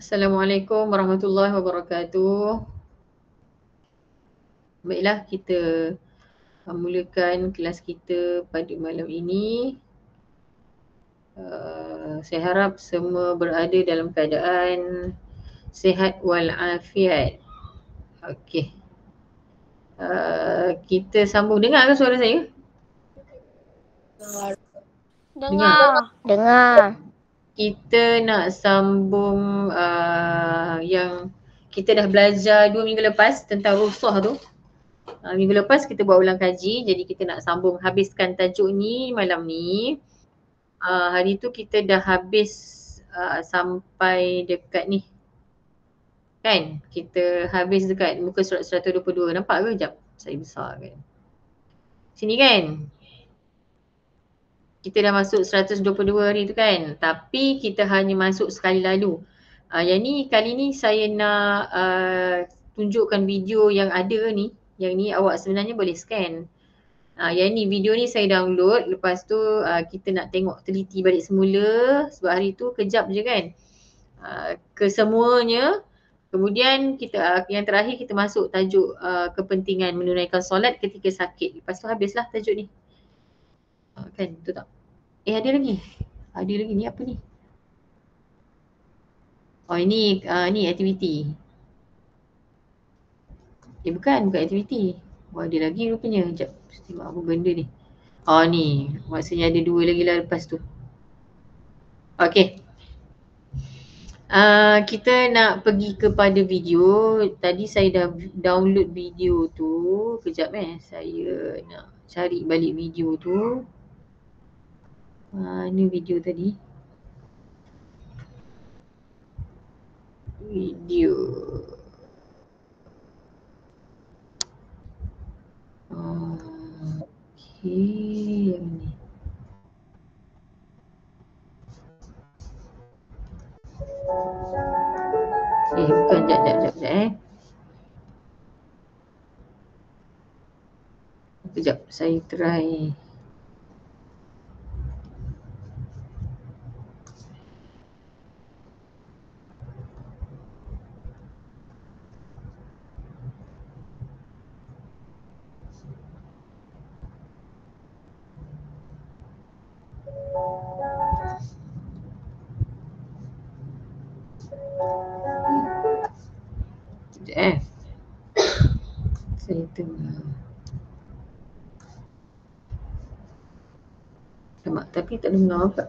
Assalamualaikum warahmatullahi wabarakatuh. Baiklah, kita mulakan kelas kita pada malam ini. Saya harap semua berada dalam keadaan sihat walafiat. Okey. Kita sambung. Dengar ke suara saya? Dengar. Kita nak sambung yang kita dah belajar 2 minggu lepas tentang rusah tu. Minggu lepas kita buat ulang kaji, jadi kita nak sambung habiskan tajuk ni malam ni. Hari tu kita dah habis sampai dekat ni. Kan? Kita habis dekat muka surat 122. Nampak ke? Sekejap. Saya besar kan. Sini kan? Kita dah masuk 122 hari tu kan? Tapi kita hanya masuk sekali lalu. Yang ni kali ni saya nak tunjukkan video yang ada ni. Yang ni awak sebenarnya boleh scan. Yang ni video ni saya download, lepas tu kita nak tengok teliti balik semula sebab hari tu kejap je kan. Kesemuanya. Kemudian kita yang terakhir kita masuk tajuk kepentingan menunaikan solat ketika sakit. Lepas tu habislah tajuk ni. Kan, betul tak? Ada lagi. Ada lagi ni apa ni? Oh ini ni aktiviti. Bukan aktiviti. Ada lagi rupanya. Sekejap, tengok apa benda ni. Ni, maksudnya ada 2 lagi lah lepas tu. Okey. Kita nak pergi kepada video. Tadi saya dah download video tu. Kejap saya nak cari balik video tu. Ni video tadi. Video. Okey, yang ni. Bukan, jap. Sekejap, saya try. Sekejap saya tengah. Tapi tak dengar apa.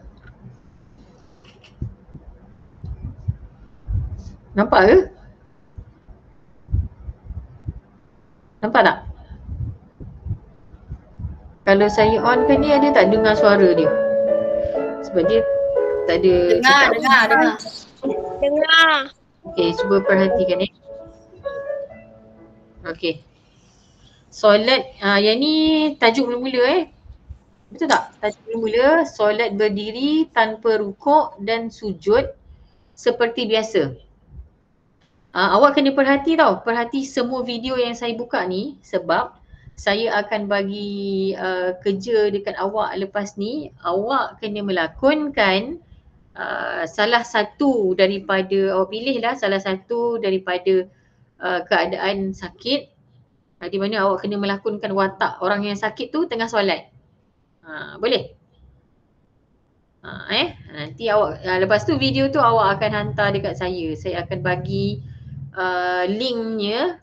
Nampak ke? Nampak tak? Kalau saya on kan ni ada tak dengar suara dia? Sebab dia tak ada. Dengar. Okey, cuba perhatikan ni. Okey. Solat, yang ni tajuk mula-mula Betul tak? Tajuk mula-mula, solat berdiri tanpa rukuk dan sujud seperti biasa. Awak kena perhati semua video yang saya buka ni sebab saya akan bagi kerja dekat awak lepas ni. Awak kena melakonkan salah satu daripada, awak pilihlah salah satu daripada keadaan sakit di mana awak kena melakonkan watak orang yang sakit tu tengah solat. Boleh? Nanti awak lepas tu video tu awak akan hantar dekat saya. Saya akan bagi linknya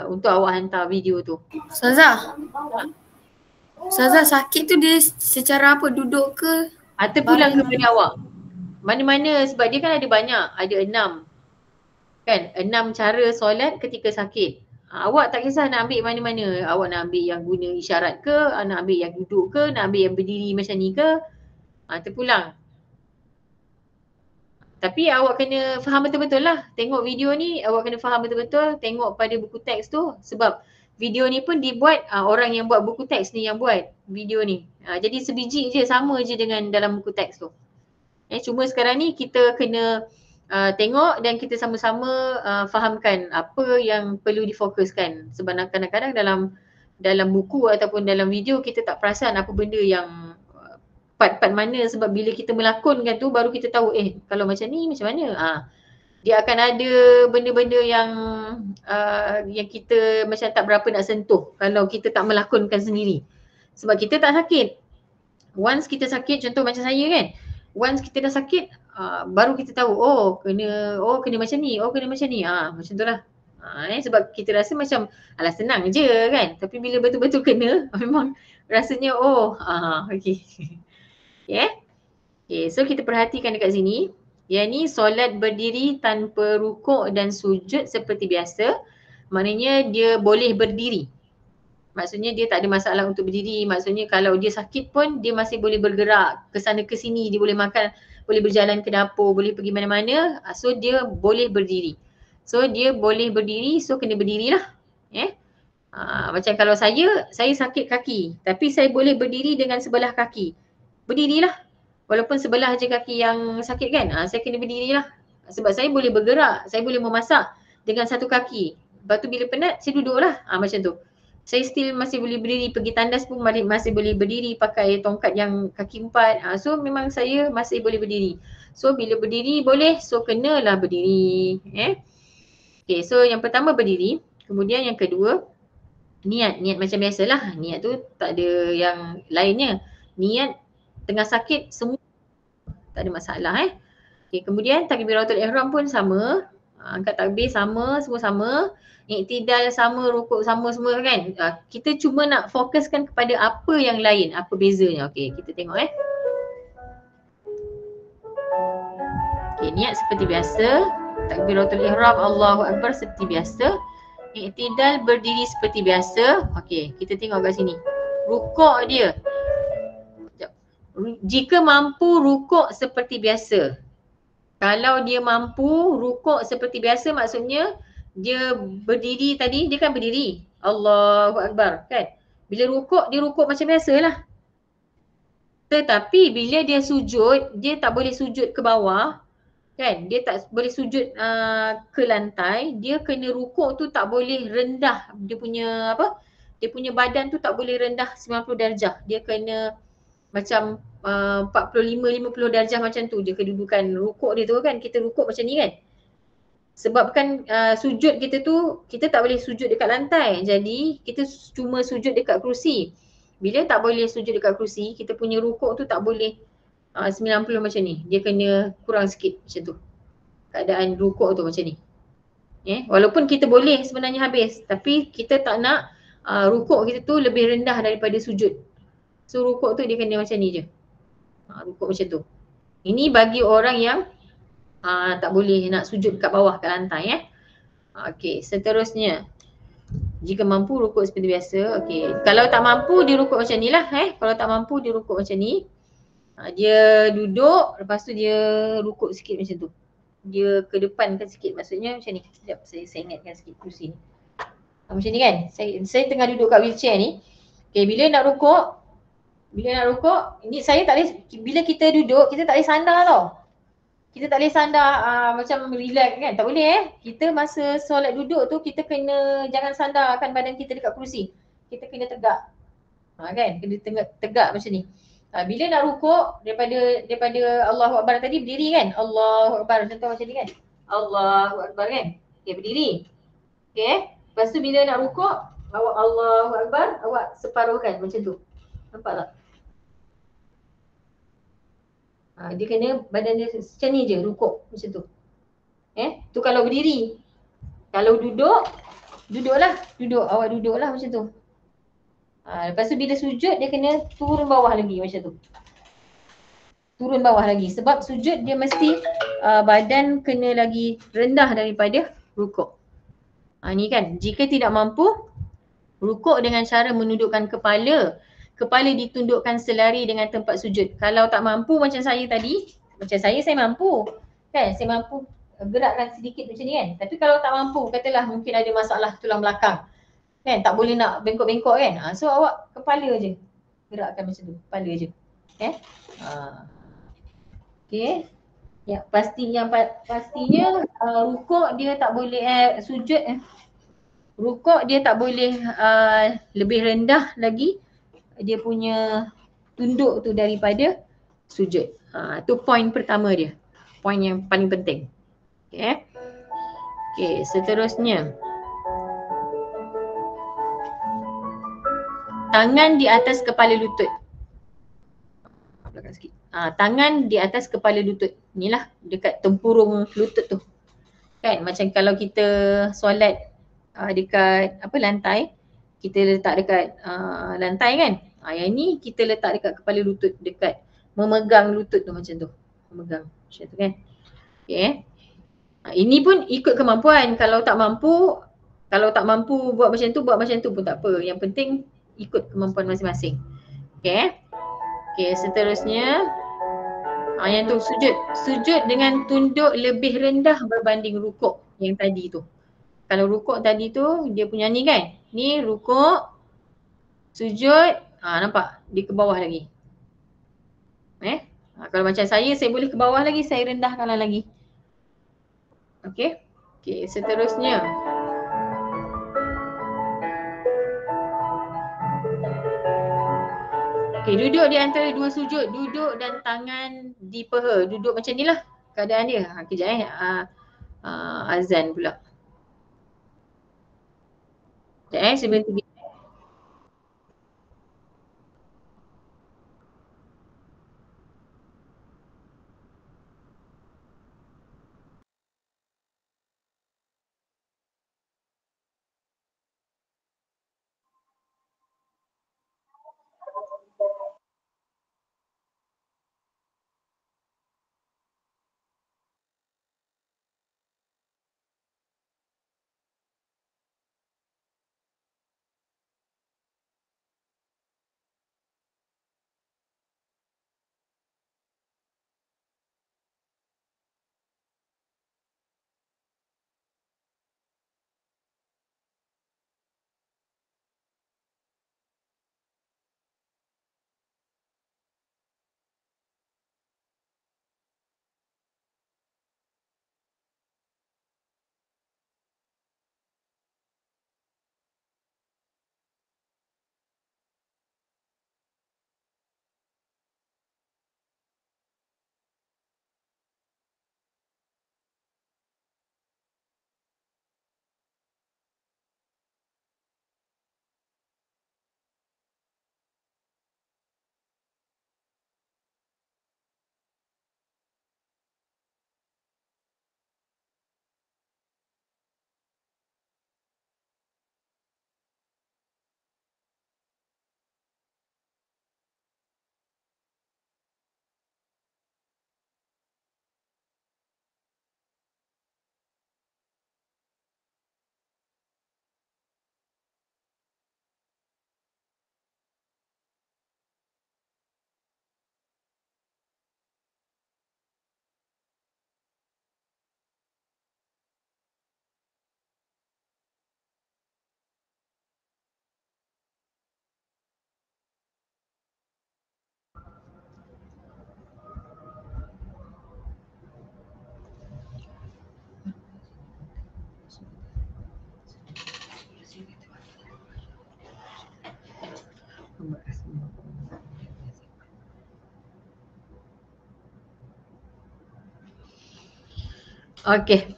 untuk awak hantar video tu. Ustazah sakit tu dia secara apa? Duduk ke? Terpulang kepada awak. Mana-mana sebab dia kan ada banyak. Ada 6. Kan? 6 cara solat ketika sakit. Awak tak kisah nak ambil mana-mana. Awak nak ambil yang guna isyarat ke? Nak ambil yang duduk ke? Nak ambil yang berdiri macam ni ke? Terpulang. Tapi awak kena faham betul-betul lah. Tengok video ni, awak kena faham betul-betul. Tengok pada buku teks tu. Sebab video ni pun dibuat, orang yang buat buku teks ni yang buat video ni. Jadi sebiji je, sama je dengan dalam buku teks tu. Cuma sekarang ni kita kena tengok dan kita sama-sama fahamkan apa yang perlu difokuskan. Sebab kadang-kadang dalam buku ataupun dalam video kita tak perasan apa benda yang part-part mana, sebab bila kita melakonkan tu baru kita tahu kalau macam ni macam mana. Dia akan ada benda-benda yang kita macam tak berapa nak sentuh kalau kita tak melakonkan sendiri. Sebab kita tak sakit. Once kita sakit, contoh macam saya kan, once kita dah sakit, baru kita tahu kena macam ni, kena macam ni. Macam tu lah. Sebab kita rasa macam alah senang je kan. Tapi bila betul-betul kena, memang rasanya okey. Okay, so kita perhatikan dekat sini. Yang ni solat berdiri tanpa rukuk dan sujud seperti biasa. Maknanya dia boleh berdiri. Maksudnya dia tak ada masalah untuk berdiri. Maksudnya kalau dia sakit pun dia masih boleh bergerak ke sana ke sini. Dia boleh makan, boleh berjalan ke dapur, boleh pergi mana-mana. So dia boleh berdiri. So dia boleh berdiri, so kena berdirilah. Macam kalau saya sakit kaki. Tapi saya boleh berdiri dengan sebelah kaki. Berdirilah. Walaupun sebelah je kaki yang sakit kan, saya kena berdirilah. Sebab saya boleh bergerak, saya boleh memasak dengan satu kaki. Lepas tu bila penat, saya duduklah. Macam tu. Saya still masih boleh berdiri, pergi tandas pun masih boleh berdiri pakai tongkat yang kaki 4. So memang saya masih boleh berdiri. So bila berdiri boleh, so kenalah berdiri. Okay, so yang pertama berdiri. Kemudian yang kedua, niat macam biasalah. Niat tu tak ada yang lainnya. Niat tengah sakit semua tak ada masalah Okay, kemudian takbiratul ihram pun sama. Angkat takbir sama, semua sama. Iktidal sama, rukuk sama semua kan. Kita cuma nak fokuskan kepada apa yang lain, apa bezanya. Okay, kita tengok Okay, niat seperti biasa. Takbiratul ihram, Allahu Akbar seperti biasa. Iktidal berdiri seperti biasa. Okay, kita tengok kat sini. Rukuk dia. Jika mampu rukuk seperti biasa. Kalau dia mampu rukuk seperti biasa, maksudnya dia berdiri tadi, dia kan berdiri. Allahu Akbar kan. Bila rukuk, dia rukuk macam biasalah. Tetapi bila dia sujud, dia tak boleh sujud ke bawah. Kan, dia tak boleh sujud ke lantai. Dia kena rukuk tu tak boleh rendah. Dia punya badan tu tak boleh rendah 90 darjah. Dia kena macam 45-50 darjah macam tu je kedudukan rukuk dia tu kan. Kita rukuk macam ni kan. Sebab kan sujud kita tu, kita tak boleh sujud dekat lantai. Jadi kita cuma sujud dekat kerusi. Bila tak boleh sujud dekat kerusi, kita punya rukuk tu tak boleh 90 macam ni. Dia kena kurang sikit macam tu. Keadaan rukuk tu macam ni. Walaupun kita boleh sebenarnya habis. Tapi kita tak nak rukuk kita tu lebih rendah daripada sujud. So rukuk tu dia kena macam ni je. Rukuk macam tu. Ini bagi orang yang tak boleh nak sujud kat bawah kat lantai Okey, seterusnya. Jika mampu rukuk seperti biasa. Okey, kalau tak mampu dia rukuk macam ni lah Kalau tak mampu dia rukuk macam ni. Dia duduk, lepas tu dia rukuk sikit macam tu. Dia ke depankan sikit, maksudnya macam ni. Sekejap saya ingatkan sikit kerusi ni. Macam ni kan. Saya tengah duduk kat wheelchair ni. Okey, bila nak rukuk, ini saya tak boleh, bila kita duduk, kita tak boleh sandar tau. Kita tak boleh sandar macam relax kan, tak boleh Kita masa solat duduk tu, kita kena jangan sandarkan badan kita dekat kerusi. Kita kena tegak. Kan, kena tegak macam ni. Bila nak rukuk, daripada Allahu Akbar tadi berdiri kan. Allahu Akbar, contoh macam ni kan. Allahu Akbar kan. Okay, berdiri. Okay, lepas tu bila nak rukuk, awak Allahu Akbar, awak separuhkan macam tu. Nampak tak? Dia kena badan dia macam ni je, rukuk macam tu. Tu kalau berdiri. Kalau duduk, awak duduklah macam tu. Lepas tu bila sujud, dia kena turun bawah lagi macam tu. Turun bawah lagi. Sebab sujud dia mesti badan kena lagi rendah daripada rukuk. Ni kan, jika tidak mampu, rukuk dengan cara menundukkan kepala ditundukkan selari dengan tempat sujud. Kalau tak mampu macam saya tadi, macam saya mampu kan, saya mampu gerakkan sedikit macam ni kan. Tapi kalau tak mampu, katalah mungkin ada masalah tulang belakang kan, tak boleh nak bengkok-bengkok kan. So awak kepala je, gerakkan macam tu, kepala je. Okay. Ya, pastinya rukuk dia tak boleh sujud rukuk dia tak boleh lebih rendah lagi dia punya tunduk tu daripada sujud. Tu poin pertama dia. Poin yang paling penting. Okay. Okey, seterusnya. Tangan di atas kepala lutut. Belakang sikit. Tangan di atas kepala lutut. Inilah dekat tempurung lutut tu. Kan macam kalau kita solat dekat apa lantai, kita letak dekat lantai kan. Yang ni kita letak dekat kepala lutut, dekat memegang lutut tu macam tu. Memegang macam tu kan. Okey. Ini pun ikut kemampuan. Kalau tak mampu buat macam tu pun tak apa. Yang penting ikut kemampuan masing-masing. Okey. Okey, seterusnya yang tu sujud. Sujud dengan tunduk lebih rendah berbanding rukuk yang tadi tu. Kalau rukuk tadi tu dia punya ni kan. Ni rukuk, sujud, nampak dia ke bawah lagi. Kalau macam saya boleh ke bawah lagi, saya rendahkan lagi. Okey. Okey, seterusnya. Okey, duduk di antara dua sujud, duduk dan tangan di peha. Duduk macam ni lah keadaan dia. Kejap azan pula. Sekejap sebelum pergi. Okey.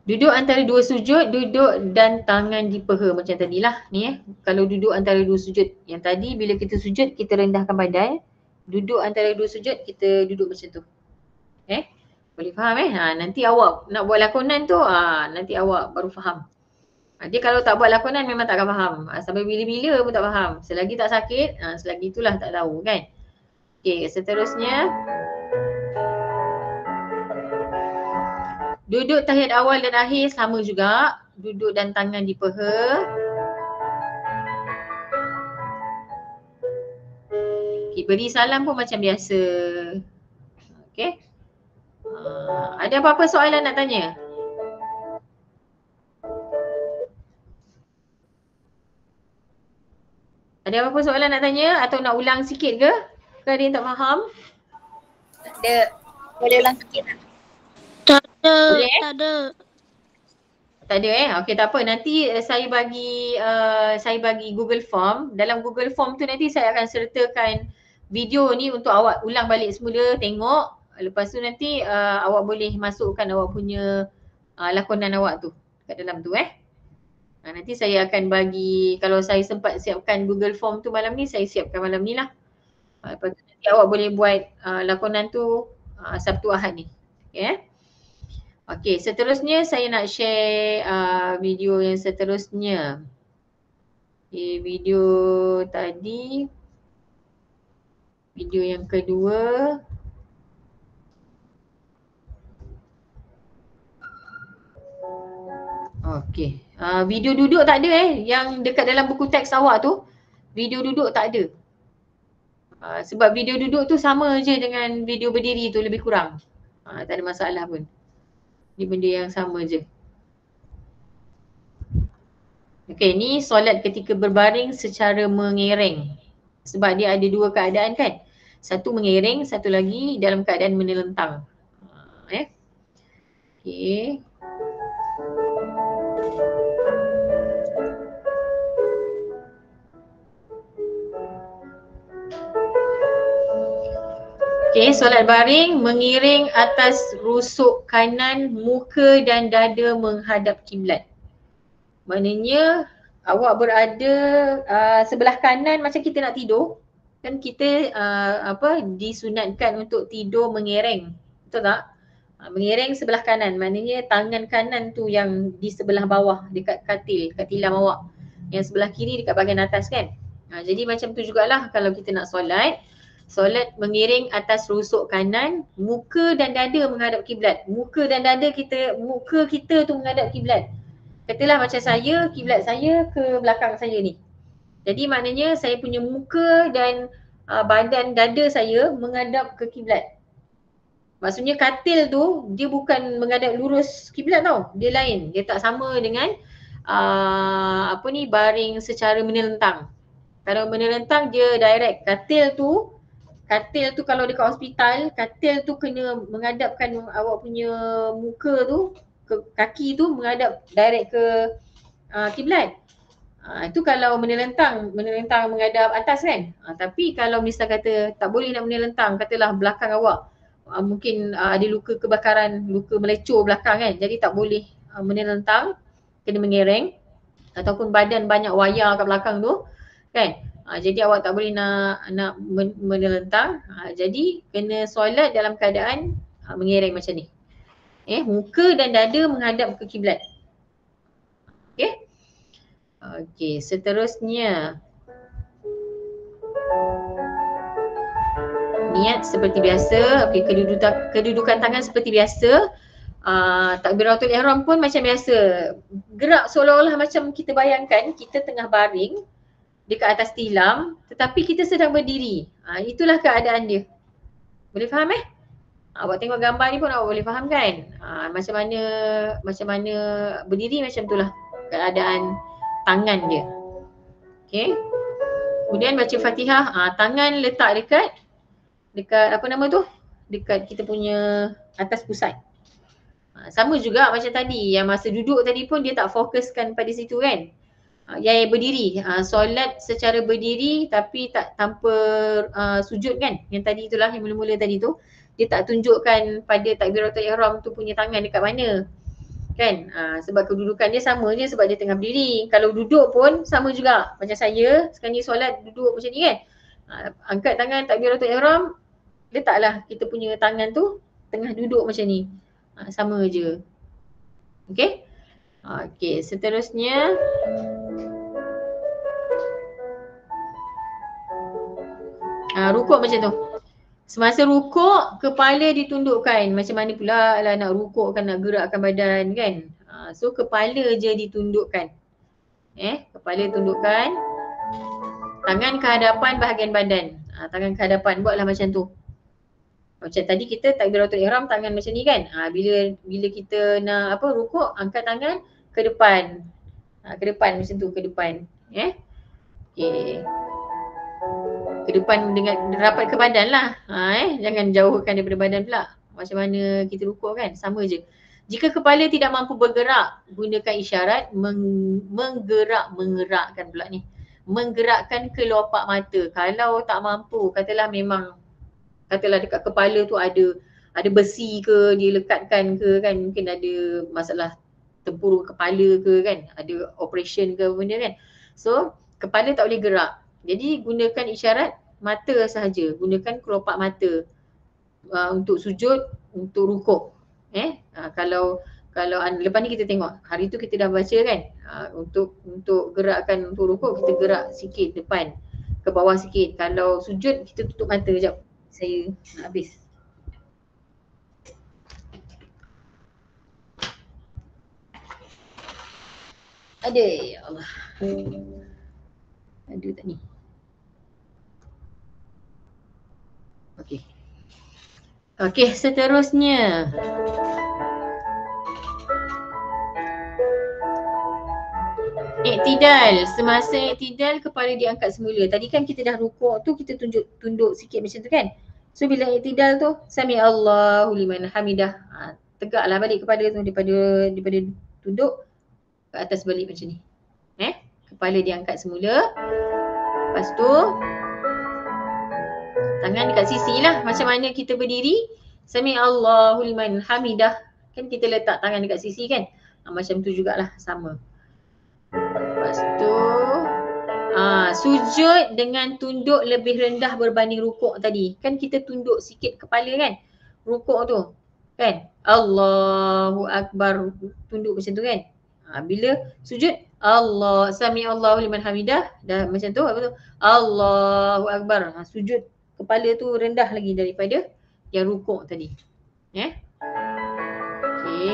Duduk antara dua sujud, duduk dan tangan di peha macam tadilah ni Kalau duduk antara dua sujud, yang tadi bila kita sujud kita rendahkan badan, duduk antara dua sujud kita duduk macam tu. Boleh faham nanti awak nak buat lakonan tu nanti awak baru faham. Dia kalau tak buat lakonan memang tak akan faham. Sampai bila-bila pun tak faham. Selagi tak sakit, selagi itulah tak tahu kan. Okey, seterusnya. Duduk tahiyat awal dan akhir sama juga. Duduk dan tangan di peha. Okay, beri salam pun macam biasa. Okay. Ada apa-apa soalan nak tanya? Ada apa-apa soalan nak tanya atau nak ulang sikit ke? Ke ada yang tak faham? Ada. Boleh ulang sikit tak? Tak ada. Boleh, Tak ada. Tak ada Okey, tak apa. Nanti saya bagi Google Form. Dalam Google Form tu nanti saya akan sertakan video ni untuk awak ulang balik semula, tengok. Lepas tu nanti awak boleh masukkan awak punya lakonan awak tu kat dalam tu nanti saya akan bagi, kalau saya sempat siapkan Google Form tu malam ni, saya siapkan malam ni lah. Lepas tu nanti awak boleh buat lakonan tu Sabtu Ahad ni. Okay. Okey, seterusnya saya nak share video yang seterusnya. Okay, video tadi, video yang kedua. Okey, video duduk tak ada yang dekat dalam buku teks awak tu, video duduk tak ada. Sebab video duduk tu sama je dengan video berdiri tu lebih kurang. Tak ada masalah pun. Ni benda yang sama je. Okey, ni solat ketika berbaring secara mengereng. Sebab dia ada dua keadaan kan. Satu mengereng, satu lagi dalam keadaan menelentang. Okey. Okey, solat baring mengiring atas rusuk kanan, muka dan dada menghadap kiblat. Maknanya awak berada sebelah kanan macam kita nak tidur. Kan kita disunatkan untuk tidur mengereng. Betul tak? Mengereng sebelah kanan. Maknanya tangan kanan tu yang di sebelah bawah dekat katil, kat tilam awak. Yang sebelah kiri dekat bahagian atas kan. Jadi macam tu jugalah kalau kita nak solat. Solat mengiring atas rusuk kanan, muka dan dada menghadap kiblat. Muka dan dada kita, muka kita tu menghadap kiblat. Katalah macam saya, kiblat saya ke belakang saya ni. Jadi maknanya saya punya muka dan badan dada saya menghadap ke kiblat. Maksudnya katil tu dia bukan menghadap lurus kiblat tau. Dia lain. Dia tak sama dengan baring secara menelentang. Kalau menelentang dia direct. Katil tu kalau dekat hospital, katil tu kena menghadapkan awak punya muka tu, kaki tu menghadap direct ke kiblat. Itu kalau menelentang menghadap atas kan. Tapi kalau misal kata tak boleh nak menelentang, katalah belakang awak mungkin ada luka kebakaran, luka melecur belakang kan. Jadi tak boleh menelentang, kena mengereng. Ataupun badan banyak wayar kat belakang tu kan. Jadi awak tak boleh nak menelentang. Jadi kena solat dalam keadaan mengereng macam ni. Muka dan dada menghadap ke kiblat. Okey. Okey, seterusnya. Niat seperti biasa. Okey, kedudukan tangan seperti biasa. Takbiratul ihram pun macam biasa. Gerak seolah-olah macam kita bayangkan kita tengah baring dekat atas tilam tetapi kita sedang berdiri. Itulah keadaan dia. Boleh faham awak tengok gambar ni pun awak boleh faham kan? Macam mana berdiri macam itulah keadaan tangan dia. Okey. Kemudian baca Fatihah, tangan letak dekat apa nama tu? Dekat kita punya atas pusat. Sama juga macam tadi, yang masa duduk tadi pun dia tak fokuskan pada situ kan. Yang berdiri, solat secara berdiri tapi tak tanpa sujud kan. Yang tadi itulah yang mula-mula tadi tu, dia tak tunjukkan pada takbiratul ihram tu punya tangan dekat mana kan. Sebab kedudukan dia sama je sebab dia tengah berdiri. Kalau duduk pun sama juga. Macam saya sekarang ni solat duduk macam ni kan. Angkat tangan takbiratul ihram, letaklah kita punya tangan tu tengah duduk macam ni. Sama je. Okey. Okey, seterusnya rukuk macam tu. Semasa rukuk, kepala ditundukkan. Macam mana pula lah nak rukuk kan, nak gerakkan badan kan. So kepala je ditundukkan. Kepala tundukkan. Tangan ke hadapan bahagian badan. Tangan ke hadapan, buatlah macam tu. Macam tadi kita takbiratul ihram tangan macam ni kan. Bila kita nak rukuk, angkat tangan ke depan. Ke depan macam tu, ke depan. Okey. Ke depan dengan rapat ke badan lah. Jangan jauhkan daripada badan pula. Macam mana kita rukuk kan, sama je. Jika kepala tidak mampu bergerak, gunakan isyarat menggerakkan pula ni. Menggerakkan kelopak mata. Kalau tak mampu, katalah dekat kepala tu ada ada besi ke dia lekatkan ke kan, mungkin ada masalah tempurung kepala ke kan, ada operation ke benda kan. So kepala tak boleh gerak. Jadi gunakan isyarat mata sahaja, gunakan kelopak mata untuk sujud, untuk rukuk. Kalau lepas ni kita tengok, hari tu kita dah baca kan, untuk gerakkan untuk rukuk kita gerak sikit depan ke bawah sikit. Kalau sujud kita tutup mata. Sekejap, saya habis. Ada, ya Allah. Ada tak ni? Okey. Okey, seterusnya. Iktidal. Semasa iktidal kepala diangkat semula. Tadi kan kita dah rukuk tu kita tunduk sikit macam tu kan. So bila iktidal tu sami Allahu liman hamidah. Tegaklah balik kepala tu daripada tunduk ke atas balik macam ni. Kepala diangkat semula. Lepas tu tangan dekat sisi lah. Macam mana kita berdiri, sami Allahu liman hamidah. Kan kita letak tangan dekat sisi kan. Macam tu jugalah, sama. Lepas tu sujud dengan tunduk lebih rendah berbanding rukuk tadi. Kan kita tunduk sikit kepala kan, rukuk tu kan, Allahu Akbar, tunduk macam tu kan. Bila sujud, Allah sami Allahu liman hamidah, dah macam tu, apa tu, Allahu Akbar. Sujud kepala tu rendah lagi daripada yang rukuk tadi. Okey.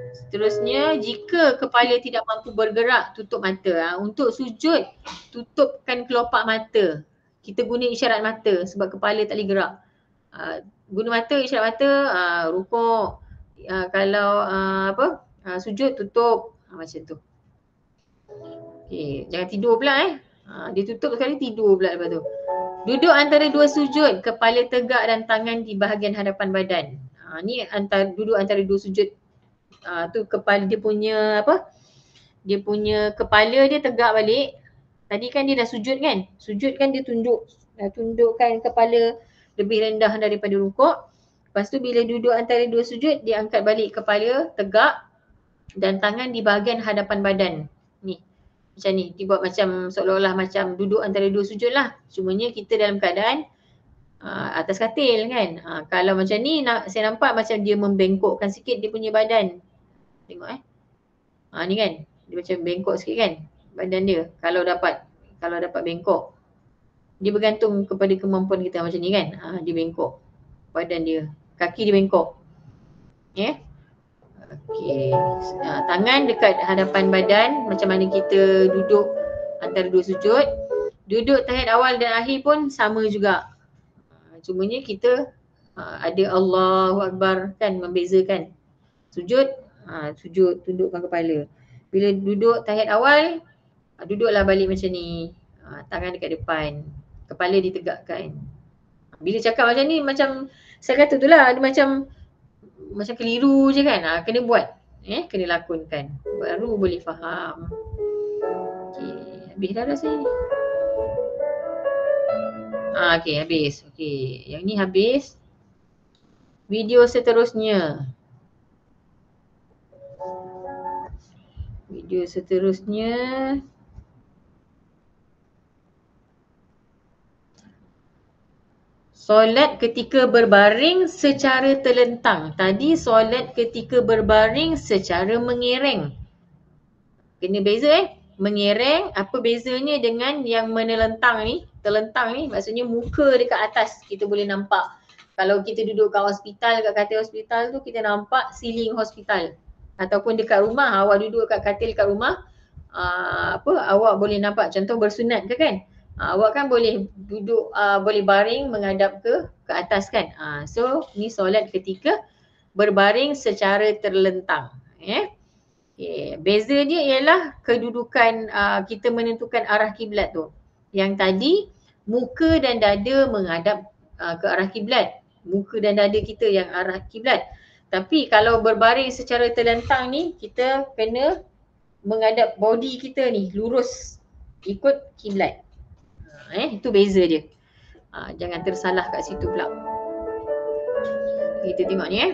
Seterusnya, jika kepala tidak mampu bergerak, tutup mata. Untuk sujud, tutupkan kelopak mata. Kita guna isyarat mata sebab kepala tak boleh gerak. Guna mata, isyarat mata, rukuk. Kalau sujud, tutup. Macam tu. Okay. Jangan tidur pula dia tutup sekali, tidur pula lepas tu. Duduk antara dua sujud, kepala tegak dan tangan di bahagian hadapan badan. Ni duduk antara dua sujud. Tu kepala dia punya dia punya kepala dia tegak balik. Tadi kan dia dah sujud kan, sujud kan dia tundukkan kepala lebih rendah daripada rukuk. Lepas tu bila duduk antara dua sujud, dia angkat balik kepala tegak dan tangan di bahagian hadapan badan. Ni macam ni, dibuat macam seolah-olah macam duduk antara dua sujud lah. Cumanya kita dalam keadaan atas katil kan. Kalau macam ni saya nampak macam dia membengkokkan sikit dia punya badan. Tengok ni kan, dia macam bengkok sikit kan badan dia. Kalau dapat bengkok, dia bergantung kepada kemampuan kita macam ni kan. Dia bengkok badan dia, kaki dia bengkok. Okey. Tangan dekat hadapan badan, macam mana kita duduk antara dua sujud. Duduk tahiyat awal dan akhir pun sama juga. Cumanya kita ada Allahu Akbar kan, membezakan. Sujud, sujud, tundukkan kepala. Bila duduk tahiyat awal, duduklah balik macam ni. Tangan dekat depan, kepala ditegakkan. Bila cakap macam ni, macam saya kata tu lah, dia macam keliru je kan. Kena buat, kena lakonkan, baru boleh faham. Okey, habis dah rasa ni. Okey, habis. Okey, yang ni habis. Video seterusnya. Solat ketika berbaring secara terlentang. Tadi solat ketika berbaring secara mengereng. Kena beza mengereng, apa bezanya dengan yang menelentang ni? Terlentang ni maksudnya muka dekat atas kita boleh nampak. Kalau kita duduk kat hospital, kat katil hospital tu kita nampak ceiling hospital. Ataupun dekat rumah, awak duduk kat katil kat rumah, awak boleh nampak, contoh bersunat ke kan? Awak kan boleh duduk, boleh baring menghadap ke atas kan. So ni solat ketika berbaring secara terlentang. Beza dia ialah kedudukan kita menentukan arah kiblat tu. Yang tadi muka dan dada menghadap ke arah kiblat. Muka dan dada kita yang arah kiblat. Tapi kalau berbaring secara terlentang ni, kita kena menghadap body kita ni lurus ikut kiblat. Itu beza dia. Jangan tersalah kat situ pula. Kita tengok ni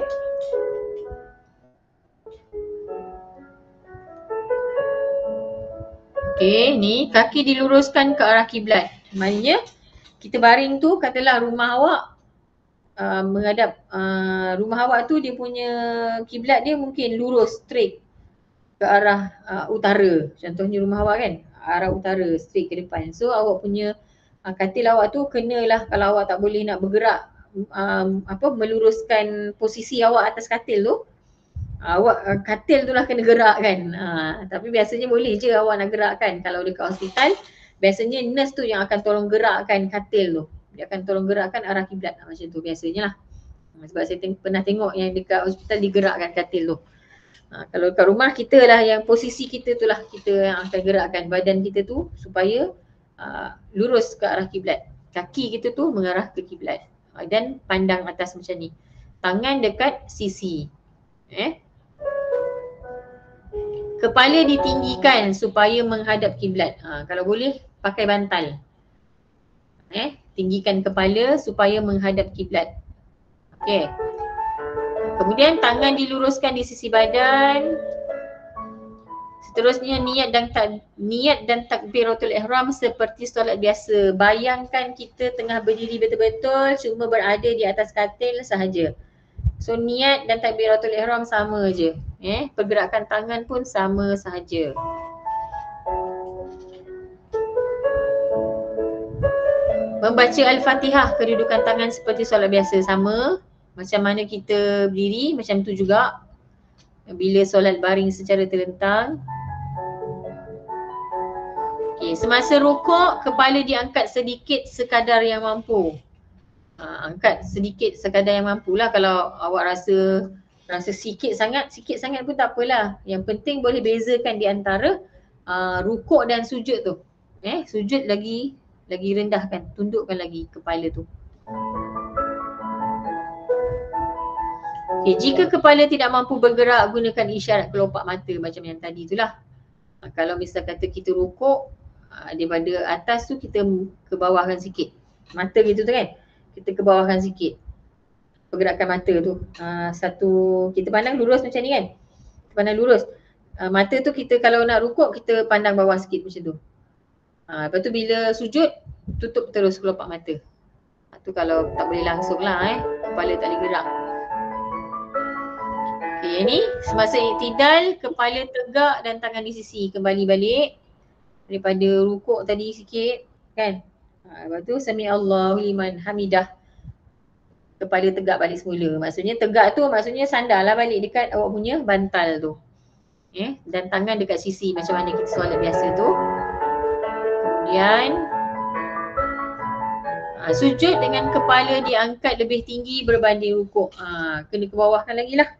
Okey, ni kaki diluruskan ke arah kiblat. Maknanya kita baring tu, katalah rumah awak menghadap rumah awak tu, dia punya kiblat dia mungkin lurus straight ke arah utara. Contohnya rumah awak kan, arah utara straight ke depan. So awak punya katil awak tu kenalah, kalau awak tak boleh nak bergerak meluruskan posisi awak atas katil tu, awak katil tu lah kena gerak kan. Tapi biasanya boleh je awak nak gerakkan. Kalau dekat hospital, biasanya nurse tu yang akan tolong gerakkan katil tu. Dia akan tolong gerakkan arah kiblat macam tu biasanya lah. Sebab saya pernah tengok yang dekat hospital digerakkan katil tu. Kalau kat rumah, kita lah yang posisi kita tu lah, kita yang akan gerakkan badan kita tu supaya lurus ke arah kiblat. Kaki kita tu mengarah ke kiblat. Dan pandang atas macam ni. Tangan dekat sisi. Kepala ditinggikan supaya menghadap kiblat. Kalau boleh pakai bantal. Tinggikan kepala supaya menghadap kiblat. Okey. Kemudian tangan diluruskan di sisi badan. Seterusnya niat dan takbiratul ihram seperti solat biasa. Bayangkan kita tengah berdiri betul-betul, cuma berada di atas katil sahaja. So niat dan takbiratul ihram sama je. Pergerakan tangan pun sama sahaja. Membaca Al-Fatihah, kedudukan tangan seperti solat biasa sama. Macam mana kita berdiri, macam tu juga bila solat baring secara terlentang. Okay. Semasa rukuk, kepala diangkat sedikit sekadar yang mampu. Angkat sedikit sekadar yang mampu lah. Kalau awak rasa sikit sangat pun tak apalah. Yang penting boleh bezakan di antara rukuk dan sujud tu. Sujud lagi rendahkan, tundukkan lagi kepala tu. Okay, jika kepala tidak mampu bergerak, gunakan isyarat kelopak mata macam yang tadi tu lah. Kalau misal kata kita rukuk, daripada atas tu kita ke bawahkan sikit. Mata gitu tu kan, kita ke bawahkan sikit pergerakan mata tu. Kita pandang lurus macam ni kan. Kita pandang lurus. Mata tu kita kalau nak rukuk, kita pandang bawah sikit macam tu. Lepas tu bila sujud, tutup terus kelopak mata. Tu kalau tak boleh langsung lah kepala tak boleh gerak. Okay, ni semasa iktidal, kepala tegak dan tangan di sisi. Kembali balik daripada rukuk tadi sikit kan. Lepas tu sami Allahu liman hamidah, kepala tegak balik semula. Maksudnya tegak tu maksudnya sandarlah balik dekat awak punya bantal tu. Dan tangan dekat sisi macam mana kita solat biasa tu. Kemudian sujud dengan kepala diangkat lebih tinggi berbanding rukuk. Kena ke bawahkan lagi lah.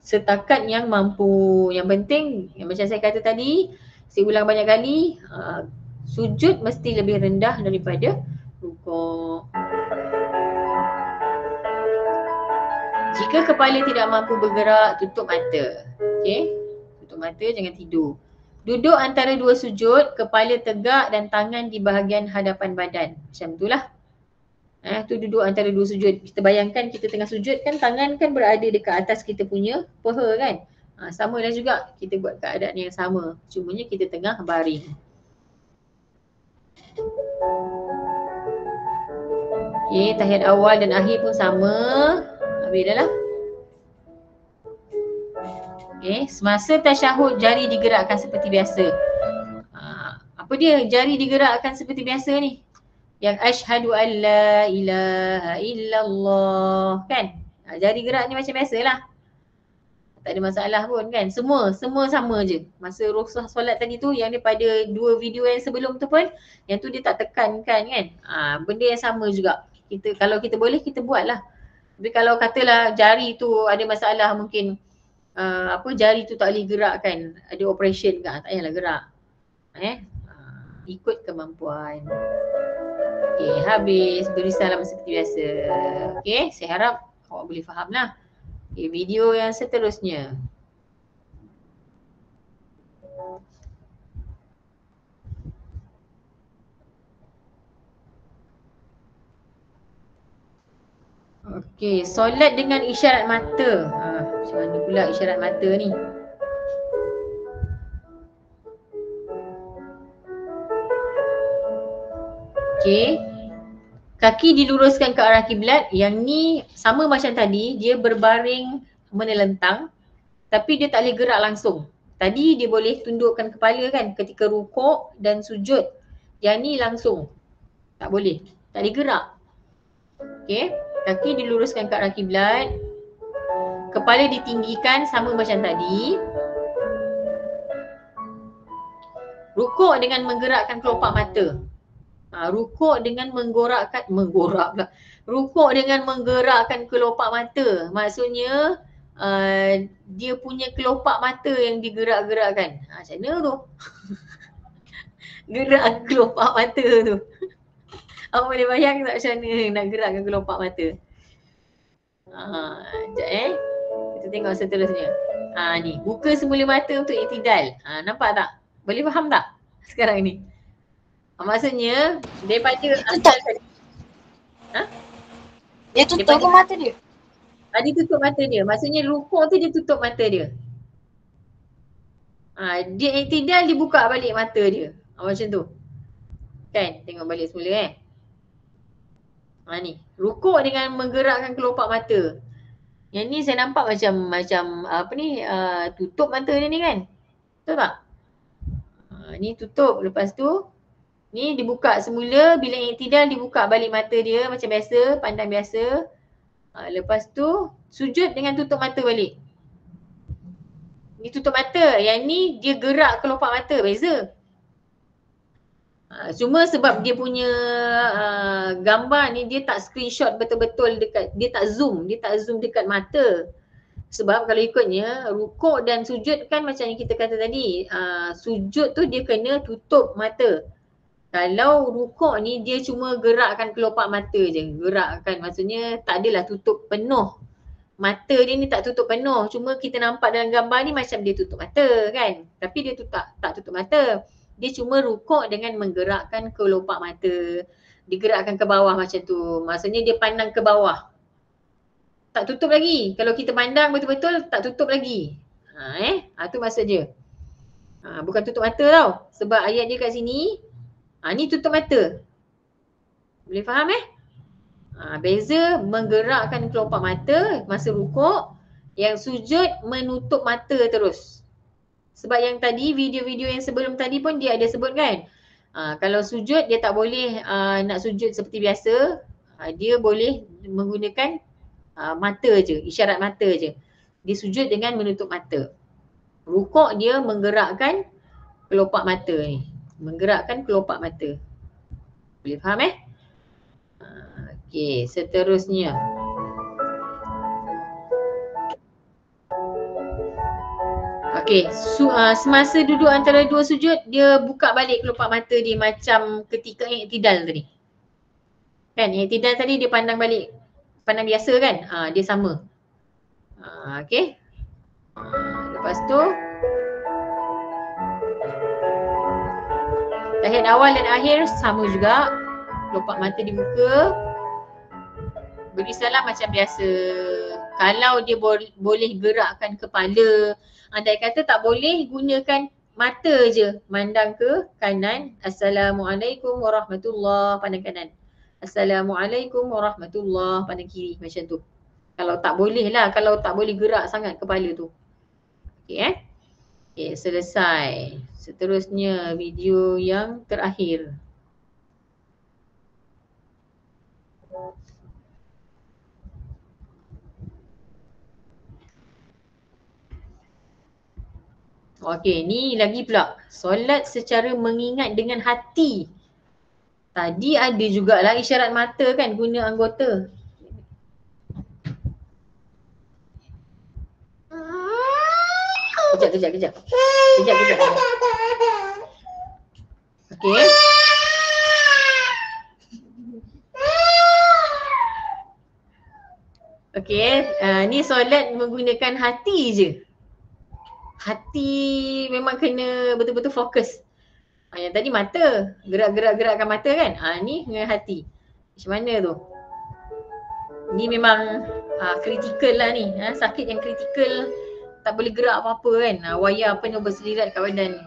Setakat yang mampu. Yang penting, yang macam saya kata tadi, saya ulang banyak kali, sujud mesti lebih rendah daripada rukuk. Jika kepala tidak mampu bergerak, tutup mata. Okey, tutup mata, jangan tidur. Duduk antara dua sujud, kepala tegak dan tangan di bahagian hadapan badan. Macam itulah. Tu duduk antara dua sujud. Kita bayangkan kita tengah sujud kan, tangan kan berada dekat atas kita punya paha kan. Sama lah juga, kita buat keadaan yang sama. Cumanya kita tengah baring. Okay, tahiyat awal dan akhir pun sama. Habis dah lah. Okay, semasa tasyahud jari digerakkan seperti biasa. Apa dia jari digerakkan seperti biasa ni? Yang asyhadu an la ilaha illallah kan. Jari gerak ni macam biasalah. Tak ada masalah pun kan. Semua sama je. Masa rukhsah solat tadi tu, yang daripada dua video yang sebelum tu pun, yang tu dia tak tekankan kan. Benda yang sama juga. Kalau kita boleh, kita buat lah. Tapi kalau katalah jari tu ada masalah, mungkin jari tu tak boleh gerakkan, ada operation ke, tak payahlah gerak. Ikut kemampuan. Okay, habis. Beri salam seperti biasa. Okay, saya harap awak boleh faham lah. Okay, video yang seterusnya. Okey, solat dengan isyarat mata. Macam mana pula isyarat mata ni? Okey. Kaki diluruskan ke arah kiblat. Yang ni sama macam tadi, dia berbaring menelentang tapi dia tak boleh gerak langsung. Tadi dia boleh tundukkan kepala kan ketika rukuk dan sujud. Yang ni langsung. Tak boleh. Tak boleh gerak. Okey. Kaki diluruskan ke arah kiblat. Kepala ditinggikan sama macam tadi. Rukuk dengan menggerakkan kelopak mata. Rukuk dengan menggorak pula. Rukuk dengan menggerakkan kelopak mata. Maksudnya dia punya kelopak mata yang digerak-gerakkan. Macam mana tu? Gerak kelopak mata tu. Awak boleh bayang tak macam mana nak gerakkan kelopak mata? Sekejap kita tengok seterusnya. Ni, buka semula mata untuk iktidal. Nampak tak? Boleh faham tak sekarang ni? Maksudnya daripada asal tadi. Dia tutup ke mata dia? Dia tutup mata dia. Maksudnya rukuk tu dia tutup mata dia. Dia iktidal dia buka balik mata dia. Macam tu. Kan? Tengok balik semula ni. Rukuk dengan menggerakkan kelopak mata. Yang ni saya nampak macam apa ni, tutup mata dia ni kan? Betul tak? Ni tutup. Lepas tu ni dibuka semula. Bila iktidal dibuka balik mata dia macam biasa, pandang biasa. Lepas tu sujud dengan tutup mata balik. Ni tutup mata. Yang ni dia gerak kelopak mata. Beza. Cuma sebab dia punya gambar ni dia tak screenshot betul-betul dekat, dia tak zoom dekat mata. Sebab kalau ikutnya rukuk dan sujud kan macam yang kita kata tadi, sujud tu dia kena tutup mata. Kalau rukuk ni dia cuma gerakkan kelopak mata je. Gerakkan maksudnya tak adalah tutup penuh. Mata dia ni tak tutup penuh. Cuma kita nampak dalam gambar ni macam dia tutup mata kan. Tapi dia tu tak tutup mata. Dia cuma rukuk dengan menggerakkan kelopak mata. Digerakkan ke bawah macam tu. Maksudnya dia pandang ke bawah. Tak tutup lagi. Kalau kita pandang betul-betul tak tutup lagi. Tu maksud dia. Bukan tutup mata tau. Sebab ayat dia kat sini. Ni tutup mata. Boleh faham beza menggerakkan kelopak mata masa rukuk. Yang sujud menutup mata terus. Sebab yang tadi, video-video yang sebelum tadi pun dia ada sebut kan. Kalau sujud dia tak boleh nak sujud seperti biasa. Dia boleh menggunakan mata je, isyarat mata je. Dia sujud dengan menutup mata. Rukuk dia menggerakkan kelopak mata ni. Menggerakkan kelopak mata. Boleh faham Okey, seterusnya. Okey, semasa duduk antara dua sujud, dia buka balik kelopak mata dia macam ketika iktidal tadi. Kan, iktidal tadi dia pandang balik, pandang biasa kan? Dia sama. Okey. Lepas tu, tahiyat awal dan akhir sama juga. Kelopak mata dibuka. Beri salam macam biasa. Kalau dia boleh gerakkan kepala, andai kata tak boleh, gunakan mata je. Mandang ke kanan. Assalamualaikum warahmatullahi, pandang kanan. Assalamualaikum warahmatullahi, pandang kiri. Macam tu. Kalau tak boleh lah. Kalau tak boleh gerak sangat kepala tu. Okey Okey, selesai. Seterusnya video yang terakhir. Okey, ni lagi pula. Solat secara mengingat dengan hati. Tadi ada jugalah isyarat mata kan, guna anggota. Kejap. Okey. Okey, ni solat menggunakan hati je. Hati memang kena betul-betul fokus. Yang tadi mata, gerakkan mata kan. Ni dengan hati. Macam mana tu? Ni memang kritikal lah ni. Sakit yang kritikal, tak boleh gerak apa-apa kan. Wayar penuh berselirat kat badan ni.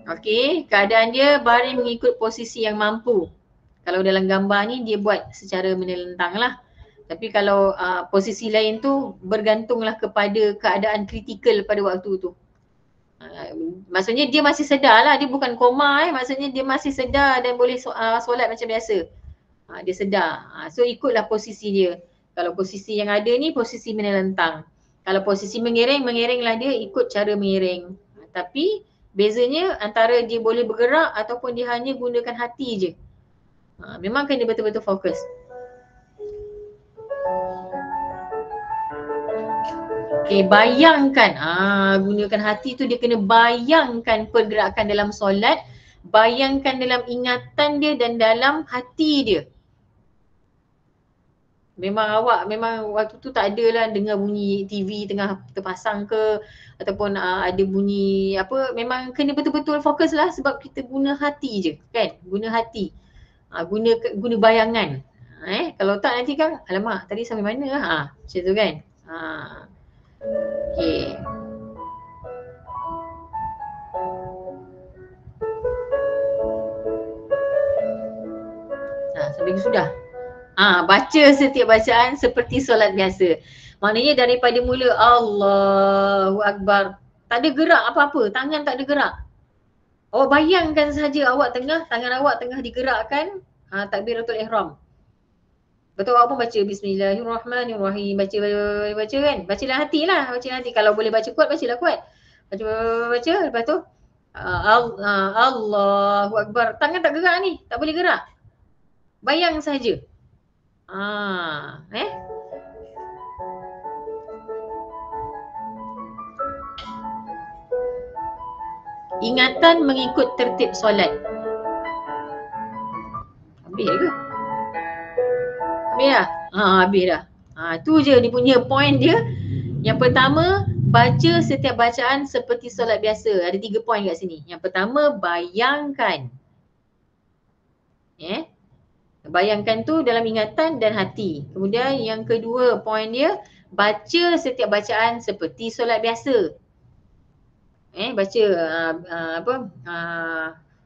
Okey, keadaan dia baring mengikut posisi yang mampu. Kalau dalam gambar ni dia buat secara menelentang lah. Tapi kalau posisi lain tu bergantunglah kepada keadaan kritikal pada waktu tu. Maksudnya dia masih sedar lah, dia bukan koma maksudnya dia masih sedar dan boleh solat macam biasa. Dia sedar. So ikutlah posisi dia. Kalau posisi yang ada ni posisi menelentang. Kalau posisi mengiring, mengiringlah dia ikut cara mengiring. Tapi bezanya antara dia boleh bergerak ataupun dia hanya gunakan hati je. Memang kena betul-betul fokus. Okay, bayangkan. Gunakan hati tu dia kena bayangkan pergerakan dalam solat. Bayangkan dalam ingatan dia dan dalam hati dia. Memang waktu tu tak adalah dengar bunyi TV tengah terpasang ke ataupun ada bunyi apa, memang kena betul-betul fokus lah sebab kita guna hati je kan, guna hati. Guna bayangan. Kalau tak nanti kan alamak tadi sampai mana lah, macam tu kan. Okey. Sampai ke sudah. Baca setiap bacaan seperti solat biasa. Maknanya daripada mula Allahu Akbar, tak ada gerak apa-apa, tangan tak ada gerak. Awak bayangkan saja tangan awak tengah digerakkan takbiratul ihram. Betul, awak pun baca Bismillahirrahmanirrahim, baca kan? Baca dalam hati lah, baca dalam hati. Kalau boleh baca kuat, bacalah kuat. Baca, lepas tu Allahu Akbar. Tangan tak gerak ni, tak boleh gerak. Bayang saja. Ingatan mengikut tertib solat. Habis ke? Habis dah? Habis dah. Tu je dia punya point dia. Yang pertama, baca setiap bacaan seperti solat biasa. Ada 3 point kat sini. Yang pertama, bayangkan. Bayangkan tu dalam ingatan dan hati. Kemudian yang kedua point dia, baca setiap bacaan seperti solat biasa. Baca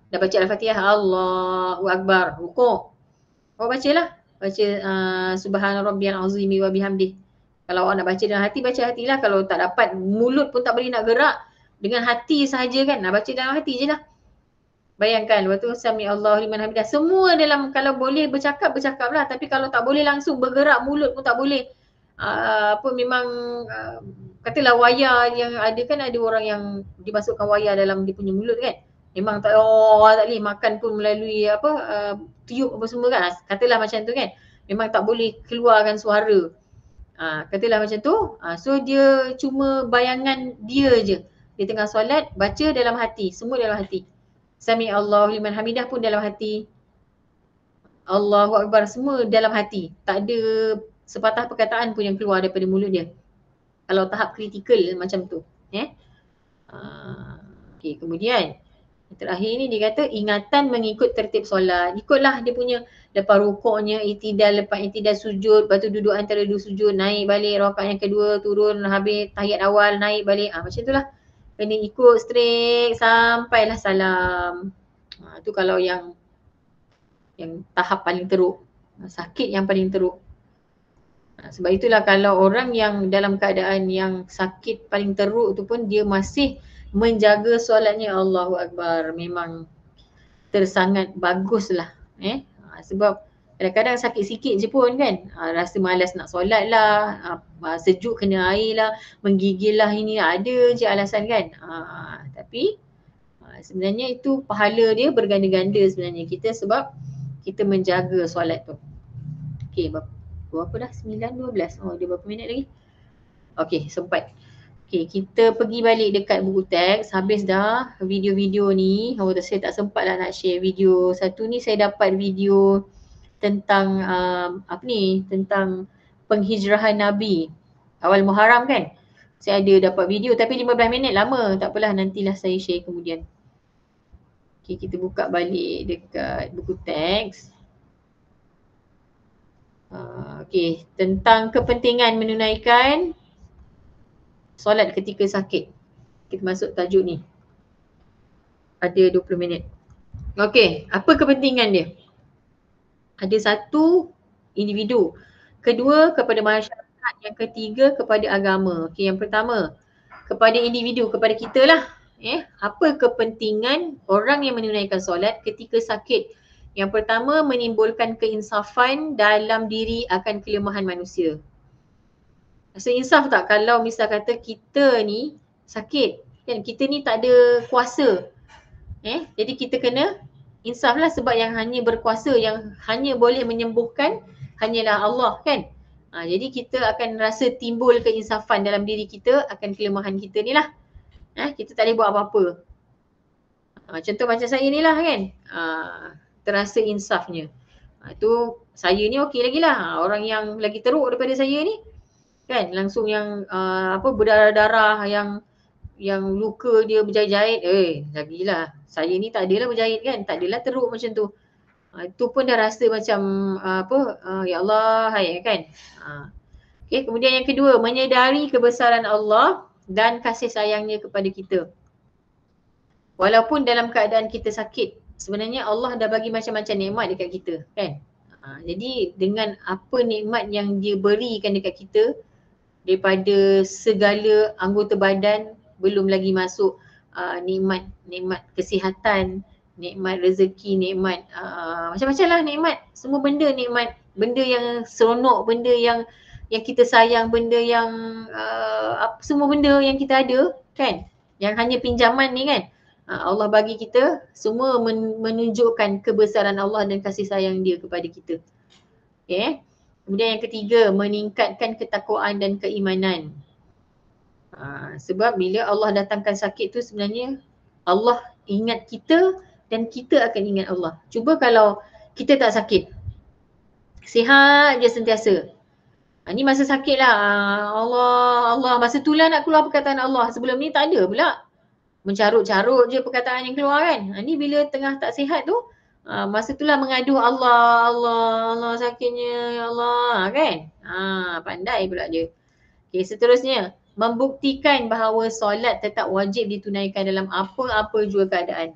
dah baca Al-Fatihah, Allahu Akbar, rukuk. Awak bacalah. Baca Subhana Rabbiyal Azimi wa bihamdih. Kalau awak nak baca dalam hati, baca hatilah. Kalau tak dapat, mulut pun tak boleh nak gerak, dengan hati sahaja kan. Baca dalam hati je lah. Bayangkan, lepas tu Sami Allahu liman hamidah. Semua dalam, kalau boleh bercakap, bercakaplah. Tapi kalau tak boleh langsung bergerak, mulut pun tak boleh. Memang katalah wayar yang ada kan, ada orang yang dimasukkan wayar dalam dia punya mulut kan. Memang tak boleh makan pun melalui tiup apa semua kan. Katalah macam tu kan. Memang tak boleh keluarkan suara. Katalah macam tu. So dia cuma bayangan dia je. Dia tengah solat, baca dalam hati. Semua dalam hati. Sami Allahu liman hamidah pun dalam hati. Allahu Akbar semua dalam hati. Tak ada sepatah perkataan pun yang keluar daripada mulut dia. Kalau tahap kritikal macam tu. Okay, kemudian terakhir ni dia kata ingatan mengikut tertib solat. Ikutlah dia punya lepas rukuknya, itidal, lepas itidal sujud, lepas tu duduk antara dua sujud, naik balik rakaat yang kedua, turun, habis tahiyat awal, naik balik. Macam tu lah. Kena ikut straight sampailah salam. Tu kalau yang tahap paling teruk. Sakit yang paling teruk. Sebab itulah kalau orang yang dalam keadaan yang sakit paling teruk tu pun dia masih menjaga solatnya, Allahu Akbar, memang tersangat baguslah. Sebab kadang-kadang sakit sikit je pun kan, rasa malas nak solat lah, sejuk kena air lah, menggigil lah, ini ada je alasan kan. Tapi sebenarnya itu pahala dia berganda-ganda sebenarnya kita, sebab kita menjaga solat tu. Okay, berapa dah? 9:12. Dia berapa minit lagi? Okay, sempat. Okay, kita pergi balik dekat buku teks. Habis dah video-video ni. Saya tak sempat lah nak share video. Satu ni saya dapat video tentang tentang penghijrahan Nabi awal Muharram kan. Saya ada dapat video tapi 15 minit lama. Tak apalah, nantilah saya share kemudian. Okay, kita buka balik dekat buku teks. Okey, tentang kepentingan menunaikan solat ketika sakit. Kita masuk tajuk ni. Ada 20 minit. Okey, apa kepentingan dia? Ada satu, individu. Kedua, kepada masyarakat. Yang ketiga, kepada agama. Okey, yang pertama, kepada individu, kepada kita lah. Apa kepentingan orang yang menunaikan solat ketika sakit? Yang pertama, menimbulkan keinsafan dalam diri akan kelemahan manusia. Rasa insaf tak kalau misal kata kita ni sakit, kan? Kita ni tak ada kuasa. Jadi kita kena insaf lah, sebab yang hanya berkuasa, yang hanya boleh menyembuhkan hanyalah Allah, kan? Jadi kita akan rasa timbul keinsafan dalam diri kita akan kelemahan kita ni lah. Kita tak boleh buat apa-apa. Contoh macam saya ni lah, kan? Terasa insafnya. Tu saya ni okey lagi lah. Orang yang lagi teruk daripada saya ni, kan, langsung yang berdarah-darah, yang luka dia berjahit-jahit, lagilah. Saya ni tak adalah berjahit, kan, tak adalah teruk macam tu. Itu pun dah rasa macam ya Allah, hai, kan. Okey, kemudian yang kedua, menyedari kebesaran Allah dan kasih sayangnya kepada kita. Walaupun dalam keadaan kita sakit, sebenarnya Allah dah bagi macam-macam nikmat dekat kita, kan. Jadi dengan apa nikmat yang dia berikan dekat kita, daripada segala anggota badan, belum lagi masuk nikmat kesihatan, nikmat rezeki, nikmat macam-macam lah nikmat. Semua benda nikmat, benda yang seronok, benda yang kita sayang, benda yang semua benda yang kita ada, kan, yang hanya pinjaman ni, kan, Allah bagi kita, semua menunjukkan kebesaran Allah dan kasih sayang dia kepada kita. Okay. Kemudian yang ketiga, meningkatkan ketakwaan dan keimanan. Sebab bila Allah datangkan sakit tu, sebenarnya Allah ingat kita dan kita akan ingat Allah. Cuba kalau kita tak sakit, sihat je sentiasa. Ni masa sakit lah, Allah, masa tu lah nak keluar perkataan Allah. Sebelum ni tak ada pula. Mencarut-carut je perkataan yang keluar, kan. Ni bila tengah tak sihat tu, masa tu lah mengadu Allah sakitnya, ya Allah, kan. Pandai pula dia. Okay, seterusnya, membuktikan bahawa solat tetap wajib ditunaikan dalam apa-apa jua keadaan.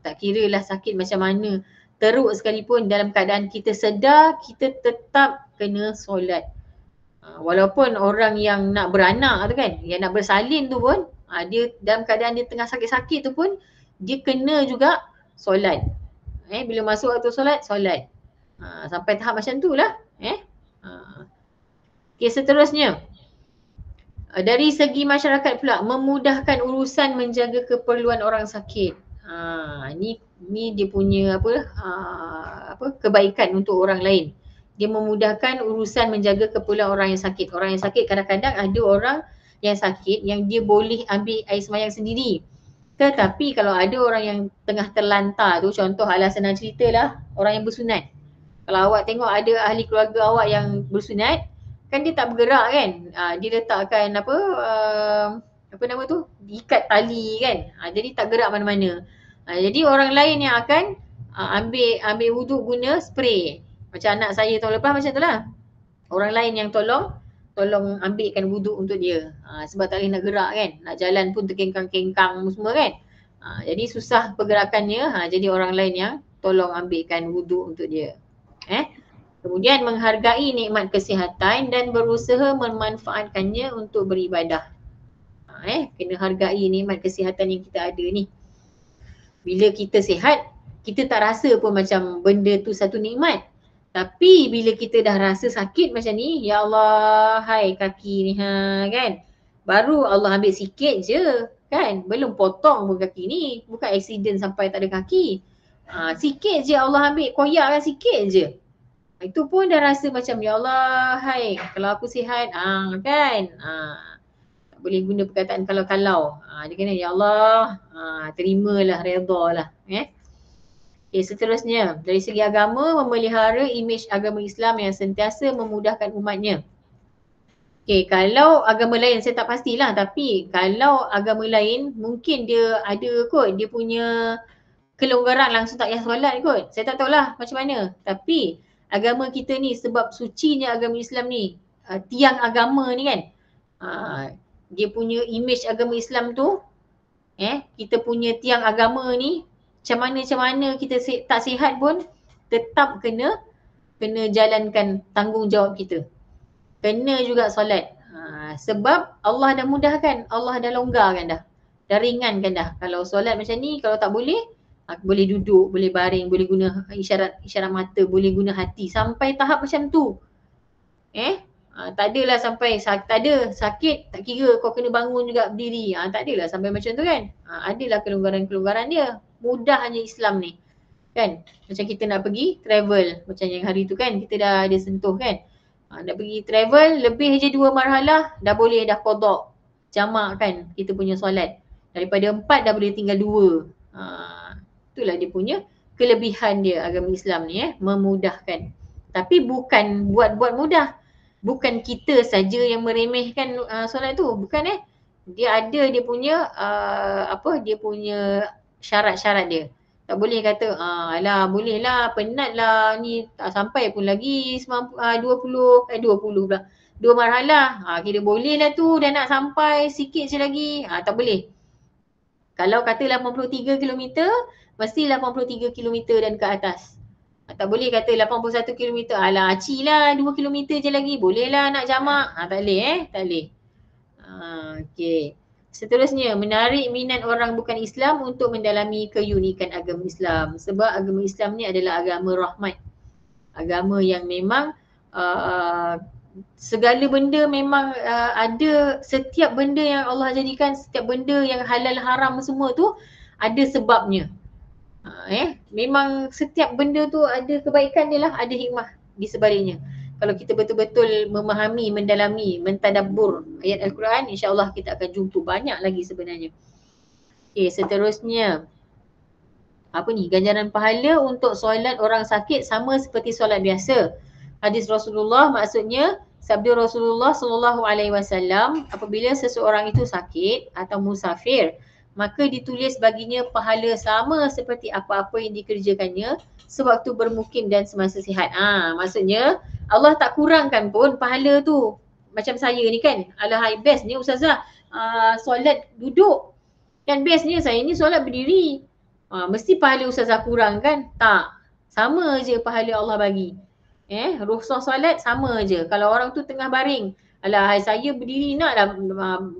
Tak kira lah sakit macam mana, teruk sekalipun, dalam keadaan kita sedar, kita tetap kena solat. Walaupun orang yang nak beranak tu, kan, yang nak bersalin tu pun, dia dalam keadaan dia tengah sakit-sakit tu pun, dia kena juga solat. Bila masuk waktu solat, solat. Sampai tahap macam tu lah. Okay, seterusnya. Dari segi masyarakat pula, memudahkan urusan menjaga keperluan orang sakit. Ni dia punya kebaikan untuk orang lain. Dia memudahkan urusan menjaga keperluan orang yang sakit. Orang yang sakit, kadang-kadang ada orang yang sakit yang dia boleh ambil air sembahyang sendiri. Tetapi kalau ada orang yang tengah terlantar tu, contoh ala senang cerita lah, orang yang bersunat. Kalau awak tengok ada ahli keluarga awak yang bersunat, kan dia tak bergerak, kan. Dia letakkan ikat tali, kan. Jadi tak gerak mana-mana. Jadi orang lain yang akan ambil wuduk guna spray. Macam anak saya tahun lepas macam tu lah. Orang lain yang tolong ambilkan wuduk untuk dia. Sebab tak boleh nak gerak, kan. Nak jalan pun terkengkang-kengkang semua, kan. Jadi susah pergerakannya. Jadi orang lain yang tolong ambilkan wuduk untuk dia. Kemudian menghargai nikmat kesihatan dan berusaha memanfaatkannya untuk beribadah. Kena hargai nikmat kesihatan yang kita ada ni. Bila kita sihat, kita tak rasa pun macam benda tu satu nikmat. Tapi bila kita dah rasa sakit macam ni, ya Allah, hai kaki ni, kan. Baru Allah ambil sikit je, kan. Belum potong pun kaki ni. Bukan accident sampai tak ada kaki. Sikit je Allah ambil, koyakkan sikit je. Itu pun dah rasa macam, ya Allah, hai, kalau aku sihat, kan. Tak boleh guna perkataan kalau-kalau. Dia kena, ya Allah, terimalah, redalah. Okay, seterusnya, dari segi agama, memelihara imej agama Islam yang sentiasa memudahkan umatnya. Okay, kalau agama lain saya tak pastilah, tapi kalau agama lain mungkin dia ada kot, dia punya kelonggaran langsung tak payah solat kot. Saya tak tahulah macam mana. Tapi agama kita ni, sebab sucinya agama Islam ni, tiang agama ni kan, dia punya image agama Islam tu, kita punya tiang agama ni, macam mana kita tak sihat pun tetap kena jalankan tanggungjawab kita. Kena juga solat. Sebab Allah dah mudahkan, Allah dah longgarkan dah. Dah ringankan dah. Kalau solat macam ni, kalau tak boleh, boleh duduk, boleh baring, boleh guna isyarat mata, boleh guna hati. Sampai tahap macam tu. Tak adalah sampai tak ada sakit, tak kira kau kena bangun juga berdiri. Tak adalah sampai macam tu kan. Adalah kelonggaran-kelonggaran dia. Mudahnya Islam ni. Kan? Macam kita nak pergi travel. Macam yang hari tu kan, kita dah ada sentuh kan. Nak pergi travel, lebih je 2 marhalah, dah boleh dah qada. Jamak kan kita punya solat. Daripada 4 dah boleh tinggal 2. Itulah dia punya kelebihan dia agama Islam ni, memudahkan. Tapi bukan buat mudah. Bukan kita saja yang meremehkan solat tu. Bukan dia ada dia punya dia punya syarat-syarat dia. Tak boleh kata, alah boleh lah, penat lah ni, tak sampai pun lagi 20 pula. 2 marhalah, kira boleh lah tu, dah nak sampai sikit je lagi. Tak boleh. Kalau kata 83 km, mesti 83 km dan ke atas. Tak boleh kata 81 km, alah aci lah 2 km je lagi, boleh lah nak jamak. Tak boleh tak boleh. Okay. Seterusnya, menarik minat orang bukan Islam untuk mendalami keunikan agama Islam. Sebab agama Islam ni adalah agama rahmat. Agama yang memang segala benda memang ada, setiap benda yang Allah jadikan, setiap benda yang halal haram semua tu ada sebabnya. Memang setiap benda tu ada kebaikan dia lah, ada hikmah di sebaliknya. Kalau kita betul-betul memahami, mendalami, mentadabbur ayat Al-Quran, insya-Allah kita akan jumpa banyak lagi sebenarnya. Okay, seterusnya. Apa ni? Ganjaran pahala untuk solat orang sakit sama seperti solat biasa. Hadis Rasulullah, maksudnya sabda Rasulullah SAW, apabila seseorang itu sakit atau musafir, maka ditulis baginya pahala sama seperti apa-apa yang dikerjakannya sewaktu bermukim dan semasa sihat. Maksudnya Allah tak kurangkan pun pahala tu. Macam saya ni kan, alahai best ni Ustazah solat duduk. Kan bestnya saya ni solat berdiri. Mesti pahala Ustazah kurang kan? Tak. Sama je pahala Allah bagi. Rukhsah solat sama je. Kalau orang tu tengah baring, alah saya berdiri nak lah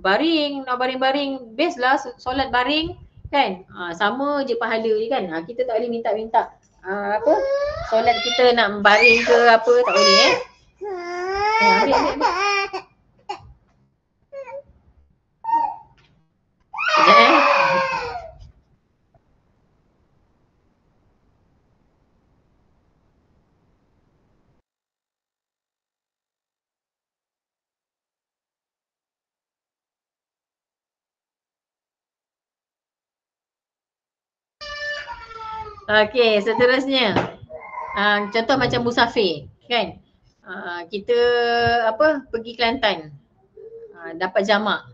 baring, nak baring-baring, best lah solat baring kan. Sama je pahala je kan. Kita tak boleh minta-minta solat kita nak baring ke apa, tak boleh ambil. Okey, seterusnya. Contoh macam musafir kan. Kita pergi Kelantan. Dapat jamak.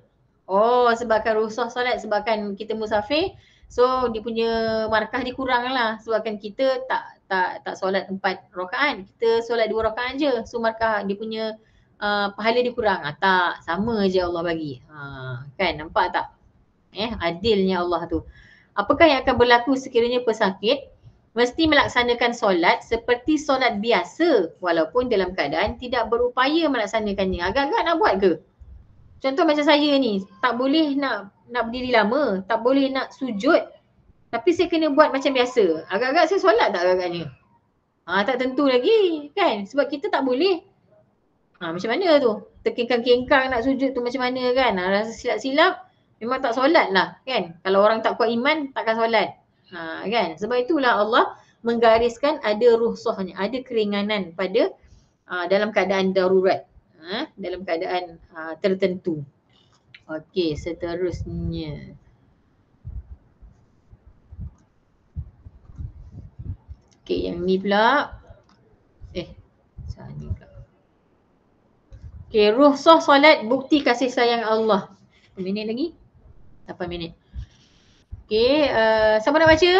Sebabkan rukhsah solat, sebabkan kita musafir, so dia punya markah dia kurang lah. Sebabkan kita tak solat 4 rakaat, kita solat 2 rakaat je. So markah dia punya pahala dia kurang. Tak, sama je Allah bagi. Kan, nampak tak? Adilnya Allah tu. Apakah yang akan berlaku sekiranya pesakit mesti melaksanakan solat seperti solat biasa walaupun dalam keadaan tidak berupaya melaksanakannya? Agak-agak nak buat ke? Contoh macam saya ni, tak boleh nak berdiri lama, tak boleh nak sujud, tapi saya kena buat macam biasa. Agak-agak saya solat tak agak-agaknya? Tak tentu lagi kan, sebab kita tak boleh. Macam mana tu? Terkengkang-kengkang nak sujud tu macam mana kan? Rasa silap-silap, memang tak solat lah kan. Kalau orang tak kuat iman, takkan solat. Kan? Sebab itulah Allah menggariskan ada rukhsahnya, ada keringanan pada dalam keadaan darurat. Dalam keadaan tertentu. Okey, seterusnya. Okey, yang ni pula. Sana pula. Okey, rukhsah solat bukti kasih sayang Allah. 1 minit lagi? 8 minit. Okey, siapa nak baca?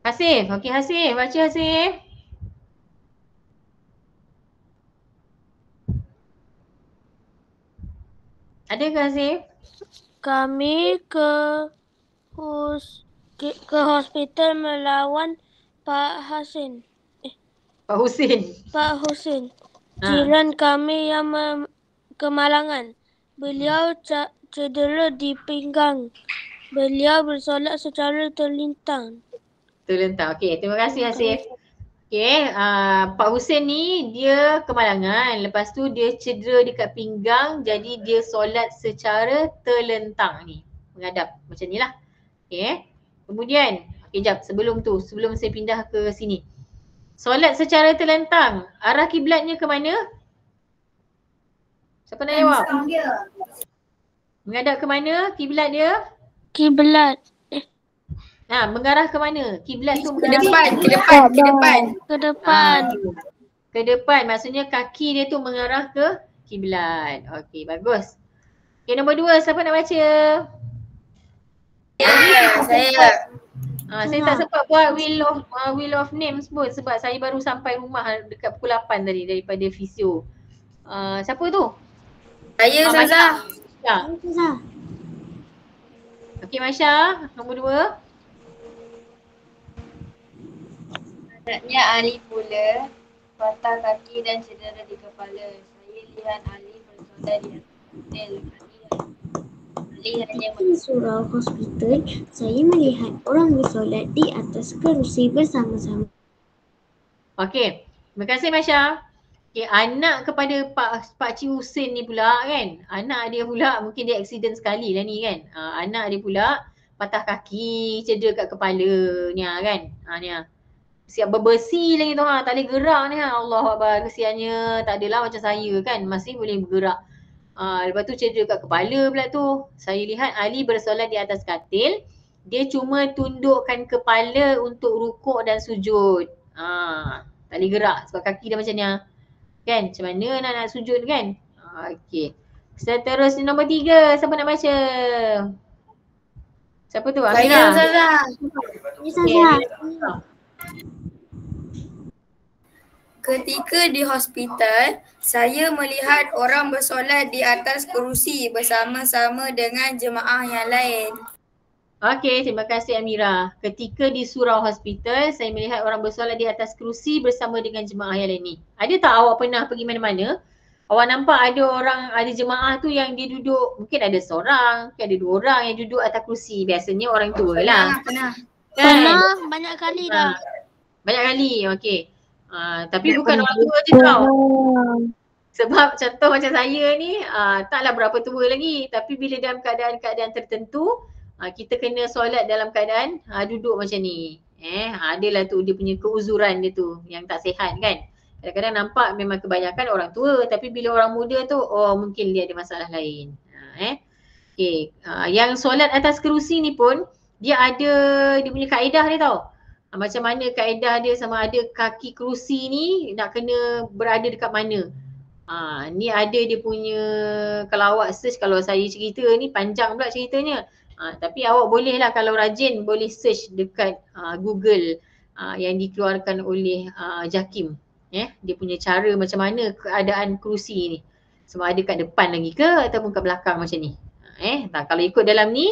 Hasif. Okey Hasif. Baca Hasif. Ada ke Hasif? Kami ke hospital melawan Pak Hasin. Pak Husin. Pak Husin. Ha. Jiran kami yang kemalangan. Beliau cedera di pinggang. Beliau bersolat secara terlintang. Terlentang. Okey, terima kasih Hasif. Okey, Pak Husin ni dia kemalangan. Lepas tu dia cedera dekat pinggang, jadi dia solat secara terlentang ni. Menghadap macam ni lah. Okey. Kemudian, okey jap sebelum saya pindah ke sini. Solat secara terlentang, arah kiblatnya ke mana? Siapa nak jawab? Menghadap ke mana kiblat dia? Kiblat. Mengarah ke mana? Kiblat tu Ke mengarah depan. Ke depan. Ke depan, maksudnya kaki dia tu mengarah ke kiblat. Okey, bagus. Okey, nombor 2, siapa nak baca? Saya. Saya tak sempat buat wheel of names pun sebab saya baru sampai rumah dekat pukul 8 tadi daripada fisio. Siapa tu? Saya Zaza. Okey Masya, nombor 2. Anaknya Ali pula patah kaki dan cedera di kepala. Saya lihat Ali bersolat di hotel. Ali hanya Di surau hospital, saya melihat orang bersolat di atas kerusi bersama-sama. Okey, terima kasih Masya. Okey, anak kepada Pak Cik Husin ni pula kan, anak dia pula mungkin dia accident sekali lah ni kan. Anak dia pula patah kaki, cedera kat kepala ni kan. Ni siap berbesi lagi tu tak boleh gerak ni Allahuakbar, kesiannya tak adalah macam saya kan, masih boleh bergerak. Lepas tu cedera kat kepala pula tu. Saya lihat Ali bersolat di atas katil. Dia cuma tundukkan kepala untuk rukuk dan sujud. Tak boleh gerak sebab kaki dia macam ni. Kan? Macam mana nak sujud kan? Okey. Seterusnya nombor 3. Siapa nak baca? Siapa tu? Amira. Saya Zaza. Ketika di hospital, saya melihat orang bersolat di atas kerusi bersama-sama dengan jemaah yang lain. Okey, terima kasih Amira. Ketika di surau hospital, saya melihat orang bersolat di atas kerusi bersama dengan jemaah yang lain ni. Ada tak awak pernah pergi mana-mana? Awak nampak ada jemaah tu yang dia duduk, mungkin ada seorang, mungkin ada 2 orang yang duduk atas kerusi. Biasanya orang tua lah. Pernah banyak kali dah. Banyak kali, okey. Tapi bukan orang tua je tau. Sebab contoh macam saya ni taklah berapa tua lagi, tapi bila dalam keadaan-keadaan tertentu kita kena solat dalam keadaan duduk macam ni. Adalah tu dia punya keuzuran dia tu yang tak sihat kan. Kadang-kadang nampak memang kebanyakan orang tua, tapi bila orang muda tu mungkin dia ada masalah lain. Okey, yang solat atas kerusi ni pun dia ada dia punya kaedah dia tau. Macam mana kaedah dia, sama ada kaki kerusi ni nak kena berada dekat mana. Ni ada dia punya, kalau awak search, kalau saya cerita ni panjang pula ceritanya. Tapi awak boleh lah kalau rajin boleh search dekat Google yang dikeluarkan oleh JAKIM. Dia punya cara macam mana keadaan kerusi ni. Sama ada kat depan lagi ke ataupun kat belakang macam ni. Kalau ikut dalam ni,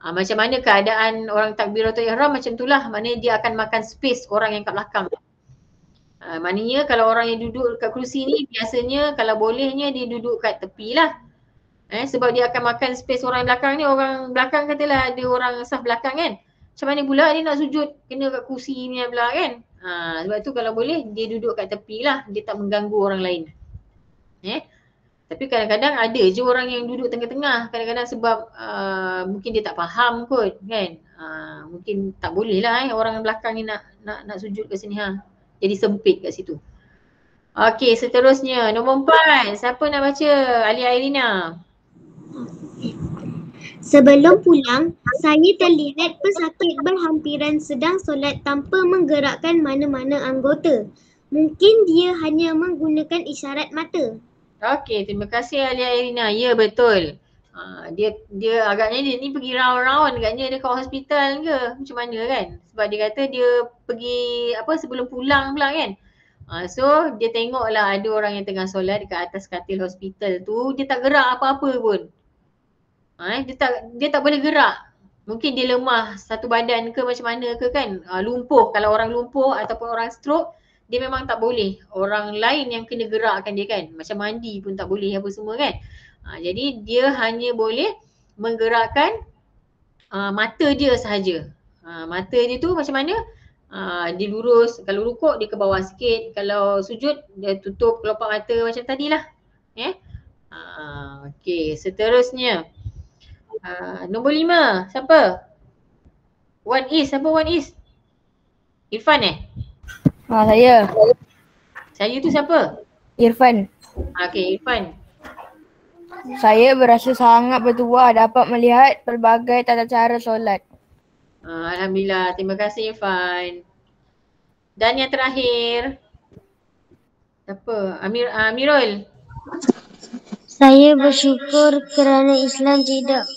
macam mana keadaan orang takbiratul ihram macam itulah, maknanya dia akan makan space orang yang kat belakang. Maknanya kalau orang yang duduk kat kerusi ni biasanya kalau bolehnya dia duduk kat tepi lah. Sebab dia akan makan space orang belakang ni. Orang belakang katalah ada orang saf belakang kan. Macam mana pula dia nak sujud kena kat kerusi ni pula kan. Sebab tu kalau boleh dia duduk kat tepi lah, dia tak mengganggu orang lain. Tapi kadang-kadang ada je orang yang duduk tengah-tengah. Kadang-kadang sebab mungkin dia tak faham kot kan. Mungkin tak boleh lah orang belakang ni nak sujud kat sini Jadi sempit kat situ. Okey, seterusnya nombor 4. Siapa nak baca? Ali Airina. Sebelum pulang, saya terlihat pesakit berhampiran sedang solat tanpa menggerakkan mana-mana anggota. Mungkin dia hanya menggunakan isyarat mata. Okey, terima kasih Ali Airina. Ya, betul. Dia agaknya dia ni pergi round-round agaknya dia kat hospital ke macam mana kan. Sebab dia kata dia pergi sebelum pulang pula kan. So dia tengok lah ada orang yang tengah solat dekat atas katil hospital tu, dia tak gerak apa-apa pun. Dia tak boleh gerak. Mungkin dia lemah satu badan ke macam mana ke kan. Lumpuh, kalau orang lumpuh ataupun orang stroke, dia memang tak boleh. Orang lain yang kena gerakkan dia kan. Macam mandi pun tak boleh apa semua kan. Jadi dia hanya boleh menggerakkan mata dia sahaja. Mata dia tu macam mana? Dia lurus, kalau rukuk dia ke bawah sikit, kalau sujud dia tutup kelopak mata macam tadilah. Okey, seterusnya. Nombor 5, siapa? Wan Is, siapa Wan Is? Irfan Saya. Saya tu siapa? Irfan. Okey, Irfan. Saya berasa sangat bertuah dapat melihat pelbagai tata cara solat. Alhamdulillah, terima kasih Irfan. Dan yang terakhir, siapa? Amirul. Saya bersyukur kerana Islam tidak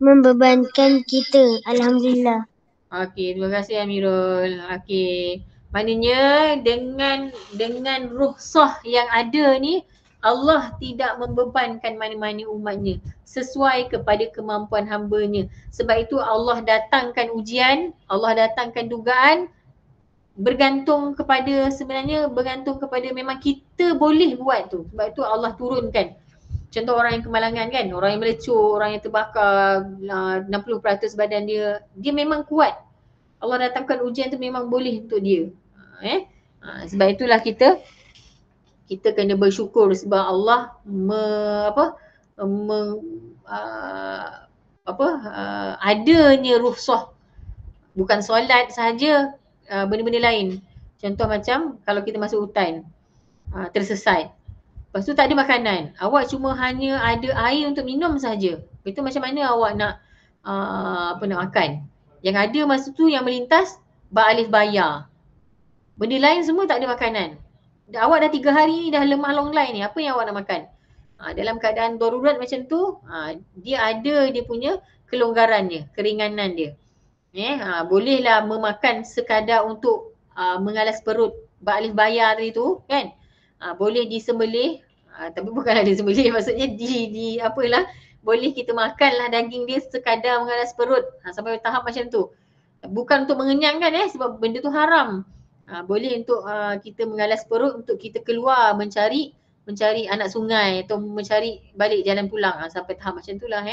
membebankan kita. Alhamdulillah. Okey, terima kasih Amirul. Okey. Maknanya dengan rukhsah yang ada ni, Allah tidak membebankan mana-mana umatnya sesuai kepada kemampuan hamba-Nya. Sebab itu Allah datangkan ujian, Allah datangkan dugaan, bergantung kepada memang kita boleh buat tu. Sebab itu Allah turunkan. Contoh orang yang kemalangan kan, orang yang melecur, orang yang terbakar 60% badan dia memang kuat. Allah datangkan ujian tu memang boleh untuk dia. Sebab itulah kita kena bersyukur sebab Allah adanya rukhsah. Bukan solat sahaja, benda-benda lain. Contoh macam kalau kita masuk hutan, tersesat. Lepas tu tak ada makanan. Awak cuma hanya ada air untuk minum saja. Itu macam mana awak nak makan? Yang ada masa tu yang melintas alif bayar. Benda lain semua tak ada makanan. Awak dah 3 hari ni dah lemah long line ni, apa yang awak nak makan? Dalam keadaan darurat macam tu, dia ada dia punya kelonggarannya, keringanan dia. Bolehlah memakan sekadar untuk mengalas perut alif bayar tadi tu kan. Boleh disembelih, tapi bukanlah disembelih, maksudnya boleh kita makanlah daging dia sekadar mengalas perut sampai tahap macam tu. Bukan untuk mengenyangkan sebab benda tu haram. Boleh untuk kita mengalas perut untuk kita keluar mencari anak sungai atau mencari balik jalan pulang sampai tahap macam itulah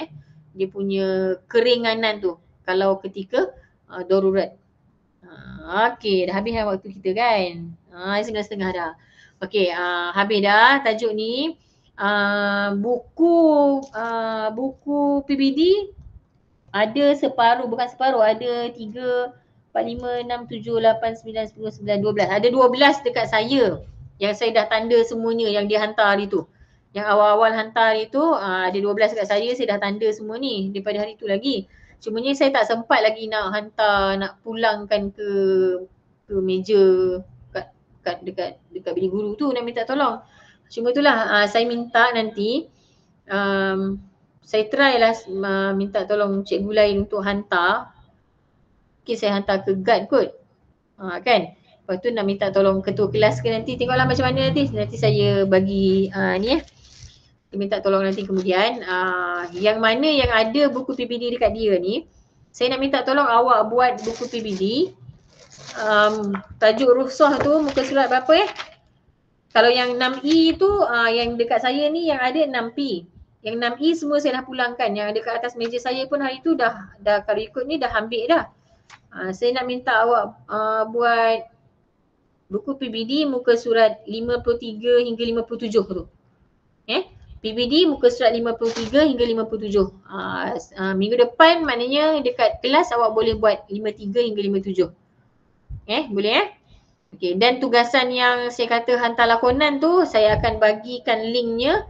dia punya keringanan tu kalau ketika darurat. Okey, dah habis waktu kita kan. 9:30 dah. Okey, habis dah tajuk ni. Buku PBD ada separuh, bukan separuh, ada 3, 4, 5, 6, 7, 8, 9, 10, 11, 12. Ada 12 dekat saya yang saya dah tanda semuanya yang dia hantar hari tu. Yang awal-awal hantar hari tu ada 12 dekat saya dah tanda semua ni daripada hari tu lagi. Cumanya saya tak sempat lagi nak hantar, nak pulangkan ke meja dekat bilik guru tu nak minta tolong. Cuma itulah saya minta nanti saya try lah minta tolong cikgu lain untuk hantar. Okay, saya hantar ke guard kot. Kan? Lepas tu nak minta tolong ketua kelas ke nanti. Tengoklah macam mana nanti. Nanti saya bagi minta tolong nanti kemudian. Yang mana yang ada buku PBD dekat dia ni, saya nak minta tolong awak buat buku PBD. Tajuk rukhsah tu muka surat berapa Kalau yang 6E tu yang dekat saya ni yang ada 6P. Yang 6E semua saya dah pulangkan. Yang ada kat atas meja saya pun hari tu dah kalau ikut ni dah ambil dah. Saya nak minta awak buat buku PBD muka surat 53 hingga 57 tu. PBD muka surat 53 hingga 57. Minggu depan maknanya dekat kelas awak boleh buat 53 hingga 57. Boleh Okey, dan tugasan yang saya kata hantar lakonan tu saya akan bagikan linknya.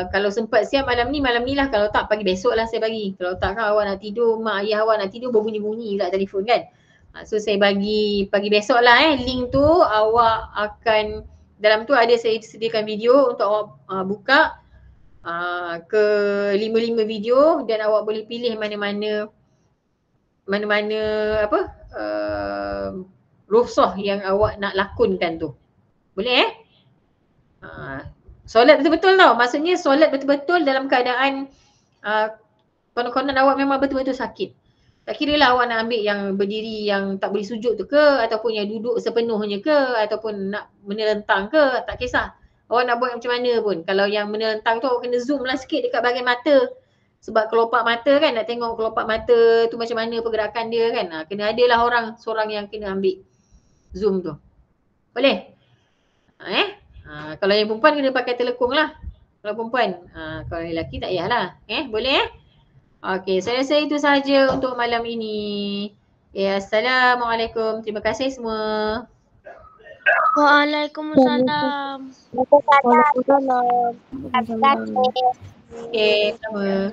Kalau sempat siap malam ni lah, kalau tak pagi besok lah saya bagi. Kalau tak kan awak nak tidur, mak ayah awak nak tidur berbunyi-bunyi pula telefon kan. So saya bagi pagi besok lah link tu awak akan, dalam tu ada saya sediakan video untuk awak buka. ke 5 video dan awak boleh pilih mana-mana apa rukhsah yang awak nak lakonkan tu. Boleh solat betul-betul tau. Maksudnya solat betul-betul dalam keadaan konon-konon awak memang betul-betul sakit. Tak kira lah awak nak ambil yang berdiri yang tak boleh sujud tu ke, ataupun yang duduk sepenuhnya ke, ataupun nak menelentang ke, tak kisah. Awak nak buat macam mana pun. Kalau yang menelentang tu awak kena zoom lah sikit dekat bahagian mata. Sebab kelopak mata kan, nak tengok kelopak mata tu macam mana pergerakan dia kan. Kena adalah seorang yang kena ambil zoom tu. Boleh? Kalau yang perempuan kena pakai telekung lah. Kalau perempuan. Kalau lelaki tak payahlah. Boleh Okey, saya rasa itu sahaja untuk malam ini. Assalamualaikum. Terima kasih semua. Waalaikumsalam. Waalaikumsalam. Okey, sama.